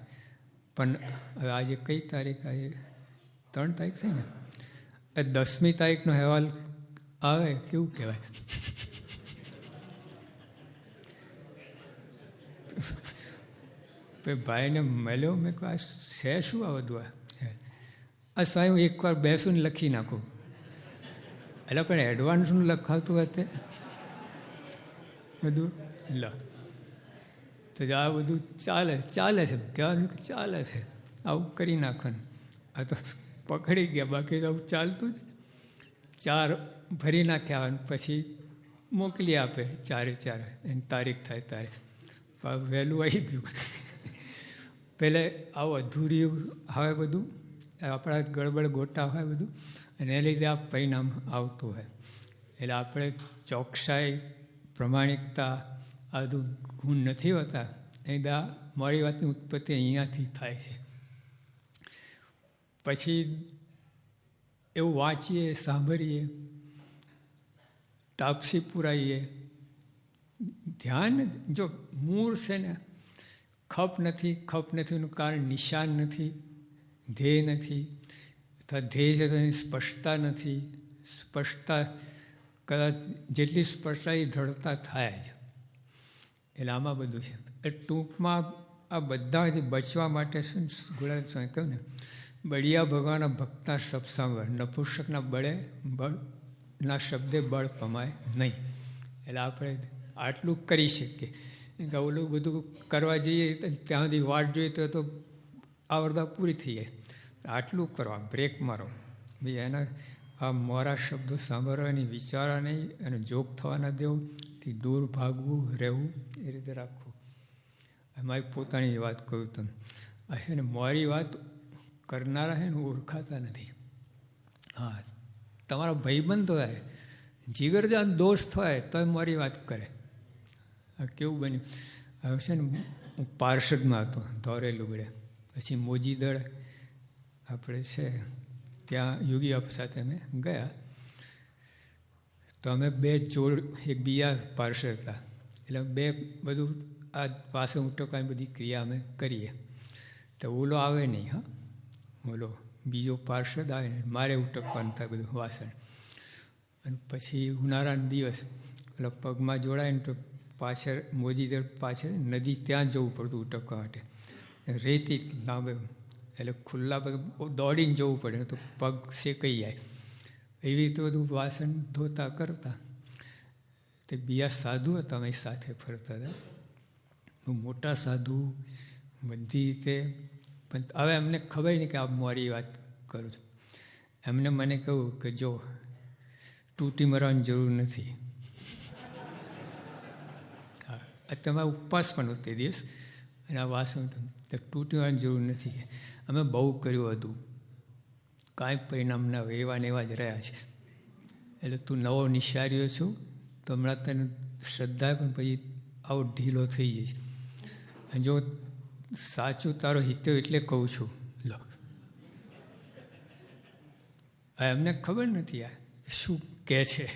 પણ હવે આજે કઈ તારીખ? આજે 3 તારીખ થઈ ને, 10મી તારીખનો અહેવાલ આવે કેવું કહેવાય? ભાઈને મળ્યો, મેં કહું આ છે શું આ બધું? આ સાહેબ હું એકવાર બેસું ને લખી નાખું. એટલે પણ એડવાન્સનું લખાતું હોય તે બધું લો, તો આ બધું ચાલે છે, કહેવાનું કે ચાલે છે, આવું કરી નાખવાનું. આ તો પકડી ગયા, બાકી તો આવું ચાલતું જ. 4 ભરી નાખ્યા, પછી મોકલી આપે 4 એની તારીખ થાય તારીખ. વહેલું આવી ગયું. પહેલે આવું અધૂર્યું આવે બધું, આપણા ગડબડ ગોટા હોય બધું, અને એને લીધે આ પરિણામ આવતું હોય. એટલે આપણે ચોકસાઈ, પ્રમાણિકતા આ બધું ગુણ નથી હોતા. એ દા મારી વાતની ઉત્પત્તિ અહીંયાથી થાય છે. પછી એવું વાંચીએ, સાંભળીએ, તાપસી પુરાઈએ, ધ્યાન જો મૂળ છે ને, ખપ નથી એનું કારણ નિશાન નથી, ધ્યેય નથી, અથવા ધ્યેય છે તો એની સ્પષ્ટતા નથી. સ્પષ્ટતા કદાચ જેટલી સ્પષ્ટતા એ દ્રઢતા થાય જ. એટલે આમાં બધું છે. એ ટૂંકમાં આ બધાથી બચવા માટે શું ગુલાબ સ્વામી કહ્યું ને, બળિયા ભગવાનના ભક્તના શબ્દ સાંભળ, નપુંસકના બળના શબ્દે બળ પમાય નહીં. એટલે આપણે આટલું કરી શકીએ. કે ઓલું બધું કરવા જઈએ ત્યાં સુધી વાટ જોઈએ તો આવરદા પૂરી થઈ જાય. આટલું કરવા, બ્રેક મારો ભાઈ, એના આ મોરા શબ્દો સાંભળવાની વિચારા નહીં, અને જોગ થવા ના દેવું, થી દૂર ભાગવું, રહેવું, એ રીતે રાખવું. મારી પોતાની વાત કહું તમે, આ છે ને મારી વાત કરનારા છે ને ઓળખાતા નથી. હા, તમારા ભાઈબંધો હોય જીગરજાન દોસ્ત હોય તો મારી વાત કરે. આ કેવું બન્યું, હવે છે ને હું પાર્ષદમાં હતો ધોરે લુગડે, પછી મોજીદળ આપણે છે ત્યાં યોગી બાપા સાથે અમે ગયા. તો અમે બે જોડ, એક બીજા પાર્ષદ હતા, એટલે બે બધું આ વાસણ ઉટકવાની બધી ક્રિયા અમે કરીએ. તો ઓલો આવે નહીં, હા, ઓલો બીજો પાર્ષદ આવે ને મારે ઉટકવાનું થાય બધું વાસણ. અને પછી ઉનાળાનો દિવસ એટલે પગમાં જોડાય ને તો પાછળ મોજીદળ પાછળ નદી ત્યાં જવું પડતું ઉટકવા માટે, રેતી લાંબે, એટલે ખુલ્લા પગ દોડીને જવું પડે તો પગ શેકાઈ જાય. એવી રીતે બધું વાસણ ધોતા કરતા. તે બીજા સાધુ હતા અમે સાથે ફરતા હતા, બહુ મોટા સાધુ બધી રીતે. પણ હવે એમને ખબર નહીં કે આ મારી વાત કરું છું. એમને મને કહ્યું કે જો તૂટી મરવાની જરૂર નથી. હા, તમારા ઉપવાસ પણ હતો તે દિવસ, અને આ વાસણ તો તૂટી મરવાની જરૂર નથી. અમે બહુ કર્યું હતું, કાંઈ પરિણામ ના હોય, એવા ને એવા જ રહ્યા છે. એટલે તું નવો નિશાર્યો છું તો હમણાં તને શ્રદ્ધા પણ પછી આવો ઢીલો થઈ જઈશ. અને જો સાચું તારો હિત એટલે કહું છું. લો, એમને ખબર નથી આ શું કહે છે.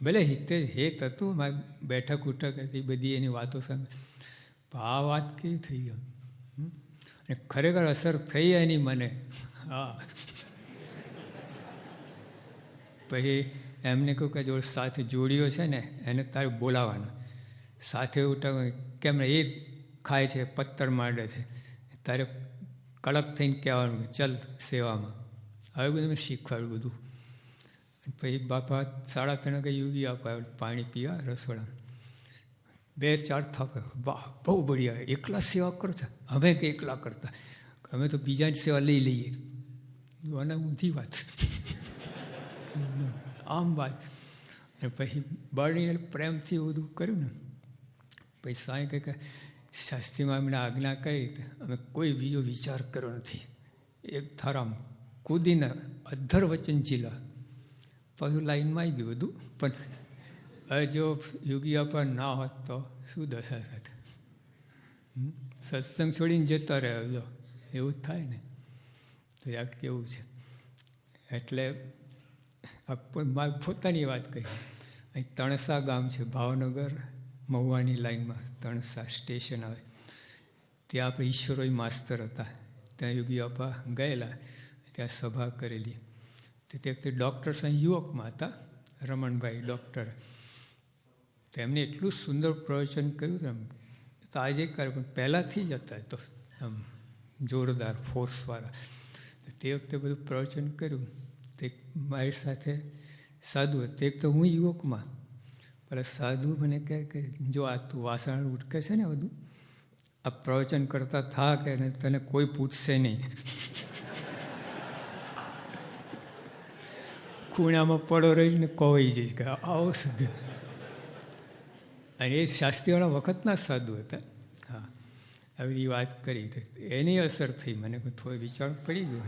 ભલે હિતે હેત હતું, મારે બેઠક ઉઠક હતી, બધી એની વાતો સામે, આ વાત કેવી થઈ ગઈ. અને ખરેખર અસર થઈ એની મને. હા, પછી એમને કહ્યું કે જો સાથે જોડીઓ છે ને એને તારે બોલાવવાનો, સાથે ઉઠા કેમ એ ખાય છે, પથ્થર માંડે છે, તારે કડક થઈને કહેવાનું ચલ સેવામાં. હવે બધું મેં શીખવાડ્યું બધું. પછી બાપા 3:30 વાગે યોગી આપા પાણી પીવા રસોડા, 2-4 થાપે, વાહ બહુ બઢિયા, એકલા સેવા કરો છો. અમે કે એકલા કરતા, અમે તો બીજાની સેવા લઈ લઈએ. આના ઊંધી વાત, આમ વાત. અને પછી બળીને પ્રેમથી બધું કર્યું ને. પછી સાંઈ કહે કે શાસ્ત્રીમાં એમણે આજ્ઞા કરી, અમે કોઈ બીજો વિચાર કર્યો નથી. એક થારામ કૂદીને અધ્ધર વચન ઝીલા. પછી લાઈનમાં આવી ગયું બધું. પણ હવે જો યોગી આપા ના હોત તો શું દશા સાથે, સત્સંગ છોડીને જતા રહે, એવું જ થાય ને. તો આ કેવું છે. એટલે મારી પોતાની વાત કહી. અહીં તણસા ગામ છે, ભાવનગર મહુવાની લાઈનમાં તણસા સ્ટેશન આવે, ત્યાં આપણે ઈશ્વરોઈ માસ્તર હતા, ત્યાં યોગી આપા ગયેલા, ત્યાં સભા કરેલી. તે વખતે ડૉક્ટર સાહેબ યુવકમાં હતા, રમણભાઈ ડૉક્ટર. તો એમને એટલું સુંદર પ્રવચન કર્યું હતું, તો આજે કરે પણ પહેલાંથી જ હતા તો આમ જોરદાર ફોર્સવાળા. તે વખતે બધું પ્રવચન કર્યું. તે મારી સાથે સાધુ તે એક તો હું યુવકમાં, પેલા સાધુ મને કહે કે જો આ તું વાસણ ઉટકે છે ને બધું, આ પ્રવચન કરતા થા કે તને કોઈ પૂછશે નહીં. ખૂણામાં પડો રહીને કોવાઈ જઈશ કે આવો સાધુ. અને એ શાસ્ત્રીઓના વખતના સાધુ હતા. હા, આવી વાત કરી તો એની અસર થઈ મને, થોડો વિચાર પડી ગયો.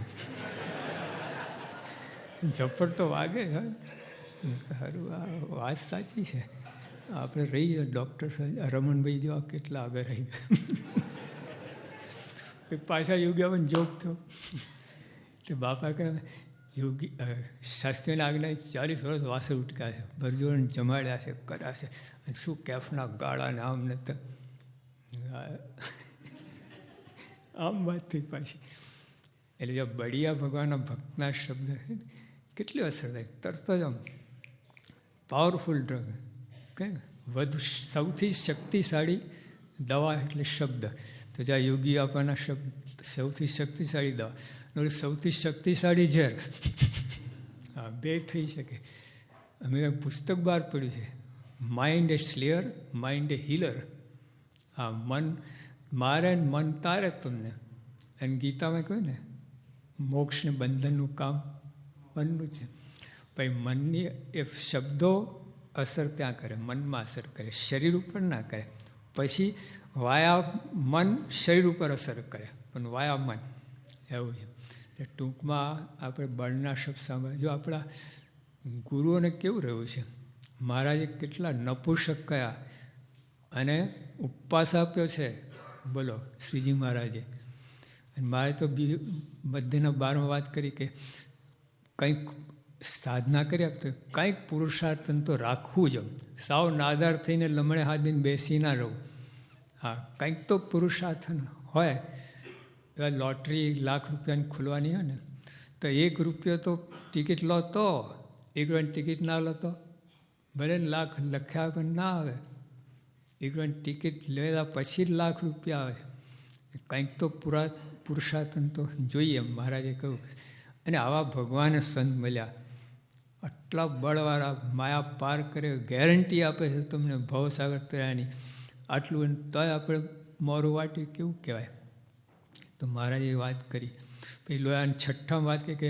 ઝપટ તો વાગે. સારું, આ વાત સાચી છે. આપણે રહી જાય ડૉક્ટર રમણભાઈ જેવા કેટલા આગળ રહી ગયા. પાછા યોગી પણ જોગ થયો. તો બાપા કહે યોગી શાસ્ત્રીઓને આગળ 40 વર્ષ વાસણ ઉટક્યા છે, ભરજોડ જમાડ્યા છે, કર્યા છે, શું કેફના ગાળા ને આમ ને આમ વાત થઈ પાછી. એટલે જો બળિયા ભગવાનના ભક્તના શબ્દ કેટલી અસર થાય, તરત જ આમ પાવરફુલ ડ્રગ. કે વધુ સૌથી શક્તિશાળી દવા એટલે શબ્દ. તો જ્યાં યોગી આપવાના શબ્દ સૌથી શક્તિશાળી દવા, સૌથી શક્તિશાળી ઝેર. હા, બે થઈ શકે. અમે પુસ્તક બહાર પડ્યું છે, માઇન્ડ એ સ્લેયર, માઇન્ડ એ હીલર. હા, મન મારે મન તારે તમને. અને ગીતામાં કહ્યું ને મોક્ષને બંધનનું કામ મનનું છે. પછી મનની એ શબ્દો અસર ત્યાં કરે, મનમાં અસર કરે, શરીર ઉપર ના કરે. પછી વાયા મન શરીર ઉપર અસર કરે, પણ વાયા મન એવું છે. ટૂંકમાં આપણે બળના શબ્દ સાંભળે, જો આપણા ગુરુઓને કેવું રહ્યું છે, મહારાજે કેટલા નપુંસક કયા અને ઉપવાસ આપ્યો છે, બોલો શ્રીજી મહારાજે. અને મારે તો મધ્યના 12માં વાત કરી કે કંઈક સાધના કરી આપતો કંઈક પુરુષાર્થન તો રાખવું જ, સાવ નાદાર થઈને લમણે હાથ દઈને બેસી ના રહું. હા, કંઈક તો પુરુષાર્થન હોય. એવા લોટરી લાખ રૂપિયાની ખુલવાની હોય ને, તો 1 રૂપિયો તો ટિકિટ લો, તો 1 રૂપિયાની ટિકિટ ના લો તો ભલે લાખ લખ્યા પણ ના આવે. 1 રૂપિયાની ટિકિટ લેવા પછી જ લાખ રૂપિયા આવે. કંઈક તો પુરુષાર્થન તો જોઈએ, મહારાજે કહ્યું. અને આવા ભગવાન સંત મળ્યા, આટલા બળવાળા, માયા પાર કરે, ગેરંટી આપે છે તમને ભવસાગર તર્યાની. આટલું તોય આપણે મોરું વાટ્યું, કેવું કહેવાય. તો મહારાજે વાત કરી. પછી લોયાને 6ઠ્ઠામાં વાત કે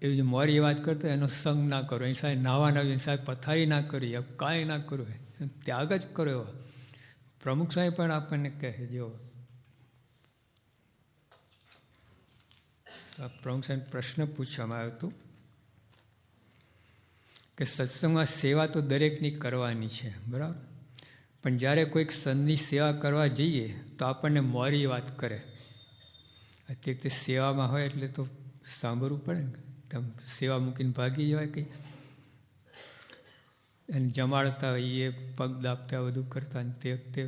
એવી જે મોરી વાત કરતો એનો સંગ ના કરો, એની સાથે નાવા ના, એની સાથે પથારી ના કરવી, કાંઈ ના કરવું, ત્યાગ જ કરો. એવો પ્રમુખ સાહેબ પણ આપણને કહે. જો પ્રમુખ સાહેબ પ્રશ્ન પૂછવામાં આવ્યો હતો કે સત્સંગમાં સેવા તો દરેકની કરવાની છે, બરાબર, પણ જ્યારે કોઈક સંતની સેવા કરવા જઈએ તો આપણને મોરી વાત કરે. અત્યારે તે સેવામાં હોય એટલે તો સાંભળવું પડે ને. તમે સેવા મૂકીને ભાગી જવાય કંઈ, અને જમાડતા હોય, એ પગ દાબતા બધું કરતા, તે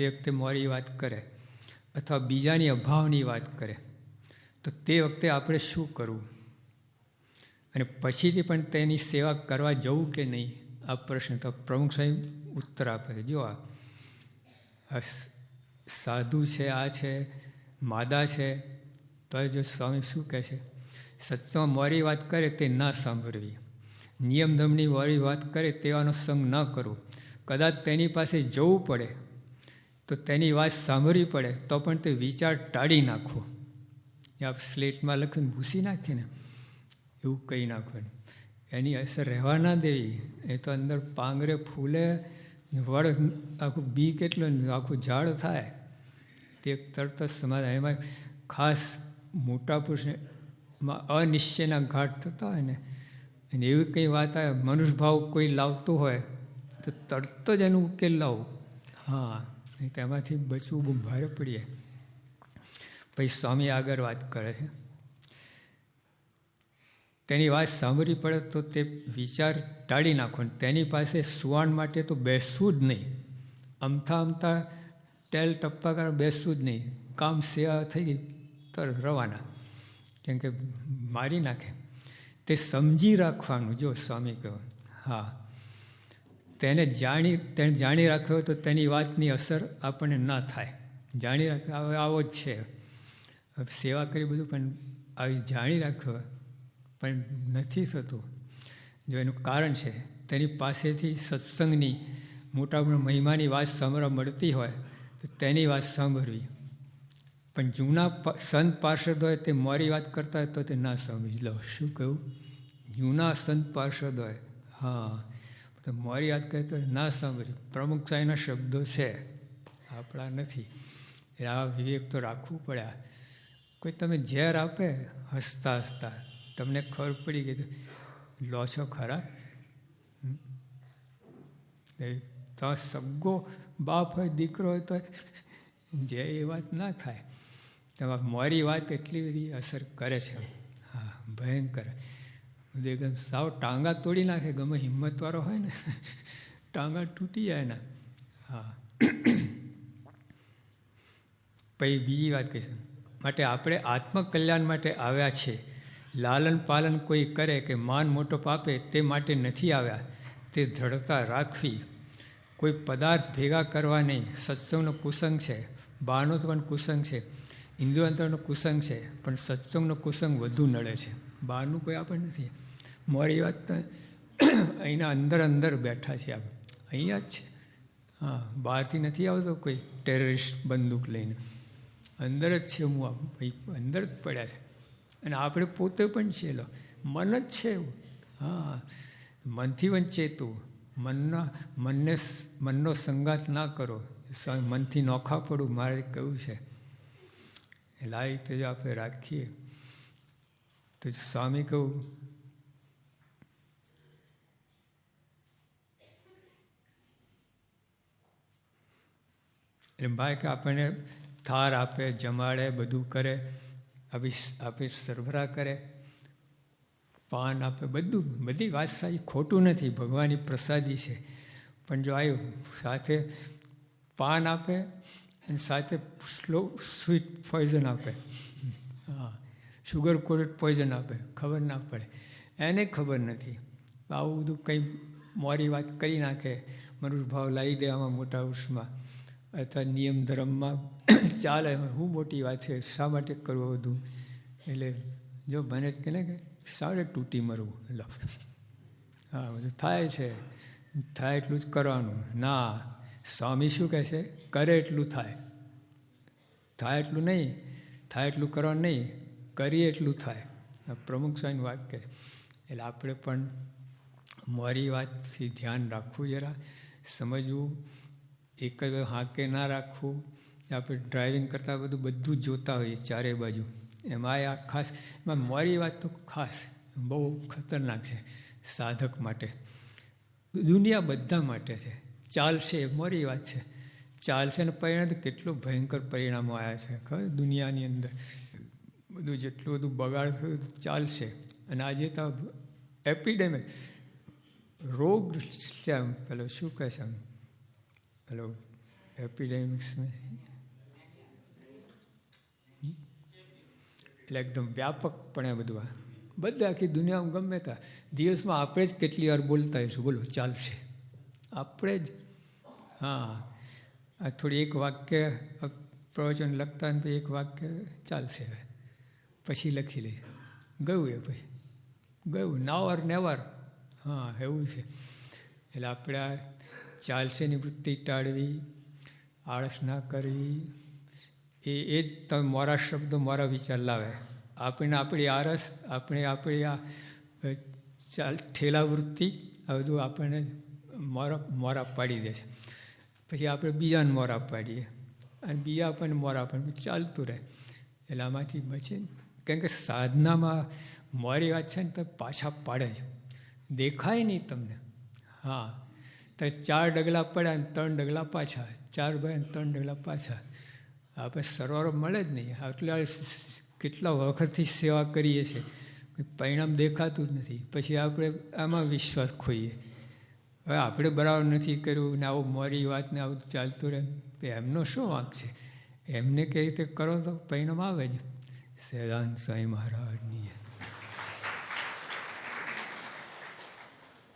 વખતે મોરી વાત કરે અથવા બીજાની અભાવની વાત કરે, તો તે વખતે આપણે શું કરવું? અને પછીથી પણ તેની સેવા કરવા જવું કે નહીં, આ પ્રશ્ન તો પ્રમુખ સાહેબ ઉત્તર આપે. જો આ સાધુ છે, આ છે, માદા છે, તો જો સ્વામી શું કહે છે, સત્સંગમાં મોરી વાત કરે તે ના સાંભળવી, નિયમ ધર્મની મોરી વાત કરે તેવાનો સંગ ન કરવો. કદાચ તેની પાસે જવું પડે તો તેની વાત સાંભળવી પડે તો પણ તે વિચાર ટાળી નાખવો. આપ સ્લેટમાં લખીને ભૂસી નાખીએ ને એવું કહી નાખવાનું. એની અસર રહેવા ના દેવી. એ તો અંદર પાંગરે ફૂલે, વડ આખું બી કેટલું આખું ઝાડ થાય, તે તરત જ સમાધાન. એમાં ખાસ મોટા પુરુષમાં અનિશ્ચયના ઘાટ થતા હોય ને, અને એવી કંઈ વાત આવે, મનુષ્ય ભાવ કોઈ લાવતું હોય તો તરત જ એનું ઉકેલ લાવવું. હા, તેમાંથી બચવું બહુ ભારે પડીએ. પછી સ્વામી આગળ વાત કરે છે, તેની વાત સાંભળવી પડે તો તે વિચાર ટાળી નાખો. તેની પાસે સુવાણ માટે તો બેસવું જ નહીં. અમથા ટેલ ટપ્પા કર બેસવું જ નહીં. કામ સેવા થઈ ગઈ તો રવાના, કેમ કે મારી નાખે. તે સમજી રાખવાનું. જો સ્વામી કહો, હા, તેને જાણી રાખ્યો તો તેની વાતની અસર આપણને ના થાય. જાણી રાખ્યો હવે આવો જ છે, સેવા કરી બધું, પણ આવી જાણી રાખ્યો પણ નથી થતું. જો એનું કારણ છે, તેની પાસેથી સત્સંગની મોટા મહિમાની વાત સાંભળવા મળતી હોય તો તેની વાત સાંભળવી. પણ જૂના સંત પાર્ષદ હોય તે મોરી વાત કરતા હોય તો તે ના સમજી લો. શું કહ્યું? જૂના સંત પાર્ષદ હોય, હા, તો મોરી વાત કરે તો ના સાંભળી. પ્રમુખ સાહેબના શબ્દો છે, આપણા નથી. આ વિવેક તો રાખવું પડે. કોઈ તમે ઝેર આપે હસતા હસતા, તમને ખબર પડી ગઈ તો લો છો ખરા? તો સગો બાપ હોય, દીકરો હોય તો જે એ વાત ના થાય. તમારી મોરી વાત એટલી બધી અસર કરે છે. હા, ભયંકર. એકદમ સાવ ટાંગા તોડી નાખે. ગમે હિંમતવાળો હોય ને, ટાંગા તૂટી જાય ને. હા. પછી બીજી વાત કહીશું, માટે આપણે આત્મકલ્યાણ માટે આવ્યા છે. લાલન પાલન કોઈ કરે કે માન મોટો પાપે તે માટે નથી આવ્યા. તે દ્રઢતા રાખવી. કોઈ પદાર્થ ભેગા કરવા નહીં. સત્સંગનો કુસંગ છે, બહારનો તો પણ કુસંગ છે, ઇન્દ્રિયાંતરનો કુસંગ છે, પણ સત્સંગનો કુસંગ વધુ નડે છે. બહારનું કોઈ આપણે નથી. મારી વાત તો અહીંના અંદર બેઠા છે. આપણે અહીંયા જ છે. હા, બહારથી નથી આવતો કોઈ ટેરરિસ્ટ બંદૂક લઈને. અંદર જ છે. અંદર જ પડ્યા છે. અને આપણે પોતે પણ છે. મન જ છે એવું. હા, મનથી વંચેતું. મનનો સંગાત ના કરો. મનથી નોખા પડવું, મારે કહ્યું છે. એટલે આ રીતે જો આપણે રાખીએ તો સ્વામી કહું એટલે ભાઈ કે આપણને થાર આપે, જમાડે, બધું કરે, આપી સરભરા કરે, પાન આપે, બધું, બધી વાત સાચી, ખોટું નથી, ભગવાનની પ્રસાદી છે. પણ જો આવ્યું સાથે પાન આપે અને સાથે સ્વીટ પોઈઝન આપે, હા, શુગર કોટેડ પોઈઝન આપે, ખબર ના પડે, એને ખબર નથી. આવું બધું કંઈ મોરી વાત કરી નાખે, મનુષ્ય ભાવ લાવી દે આમાં મોટા ઉર્સમાં, અથવા નિયમ ધર્મમાં ચાલે, શું મોટી વાત છે, શા માટે કરવું બધું? એટલે જો બને કે ને કે સારે તૂટી મરવું, એટલે હા, બધું થાય છે, થાય એટલું જ કરવાનું. ના, સ્વામી શું કહે છે? કરે એટલું થાય, થાય એટલું નહીં, થાય એટલું કરવાનું નહીં, કરીએ એટલું થાય. પ્રમુખ સ્વામીનું વાક્ય. એટલે આપણે પણ મારી વાતથી ધ્યાન રાખવું, જરા સમજવું, એક જ હાંકે ના રાખવું. આપણે ડ્રાઇવિંગ કરતાં બધું જોતા હોઈએ ચારે બાજુ, એમાં આ ખાસ, એમાં મારી વાત તો ખાસ બહુ ખતરનાક છે સાધક માટે, દુનિયા બધા માટે છે. ચાલશે મારી વાત છે, ચાલશે ને પરિણામ તો કેટલું ભયંકર પરિણામો આવ્યા છે ખબર દુનિયાની અંદર. બધું જેટલું બધું બગાડ થયું ચાલશે. અને આજે તો એપિડેમિક રોગ છે, પેલો શું કહે છે, પેલો એપિડેમિક્સમાં એટલે એકદમ વ્યાપકપણે બધું આ બધા આખી દુનિયામાં ગમે ત્યાં દિવસમાં આપણે જ કેટલી વાર બોલતા હોઈશું, બોલો ચાલશે, આપણે જ. હા, આ થોડી એક વાક્ય પ્રવચન લખતા ને તો એક વાક્ય ચાલશે, પછી લખી લઈએ, ગયું એ પછી ગયું, નાવ ઓર નેવર. હા, એવું છે. એટલે આપણે આ ચાલશેની વૃત્તિ ટાળવી, આળસ ના કરવી, એ જ તમે મારા શબ્દો મારા વિચાર લાવે. આપણને આપણી આળસ, આપણી આ ઠેલા વૃત્તિ, આ બધું આપણને મોરા પાડી દે છે. પછી આપણે બીજાને મોરા પાડીએ અને બીજા આપણને મોરા પાડીએ, ચાલતું રહે. એટલે આમાંથી બચે, કેમ કે સાધનામાં મારી વાત છે ને તો પાછા પાડે જ, દેખાય નહીં તમને. હા, તો 4 ડગલા પડ્યા ને 3 ડગલા પાછા, 4 ભાઈ 3 ડગલા પાછા. આપણે સરવારો મળે જ નહીં. આટલા કેટલા વખતથી સેવા કરીએ છીએ, પરિણામ દેખાતું જ નથી. પછી આપણે આમાં વિશ્વાસ ખોઈએ, હવે આપણે બરાબર નથી કર્યું ને આવું મારી વાત ને આવું ચાલતું રહે, એમનો શું વાંક છે? એમને કઈ રીતે કરો તો પરિણામ આવે જ. સહજાનંદ સ્વામી મહારાજની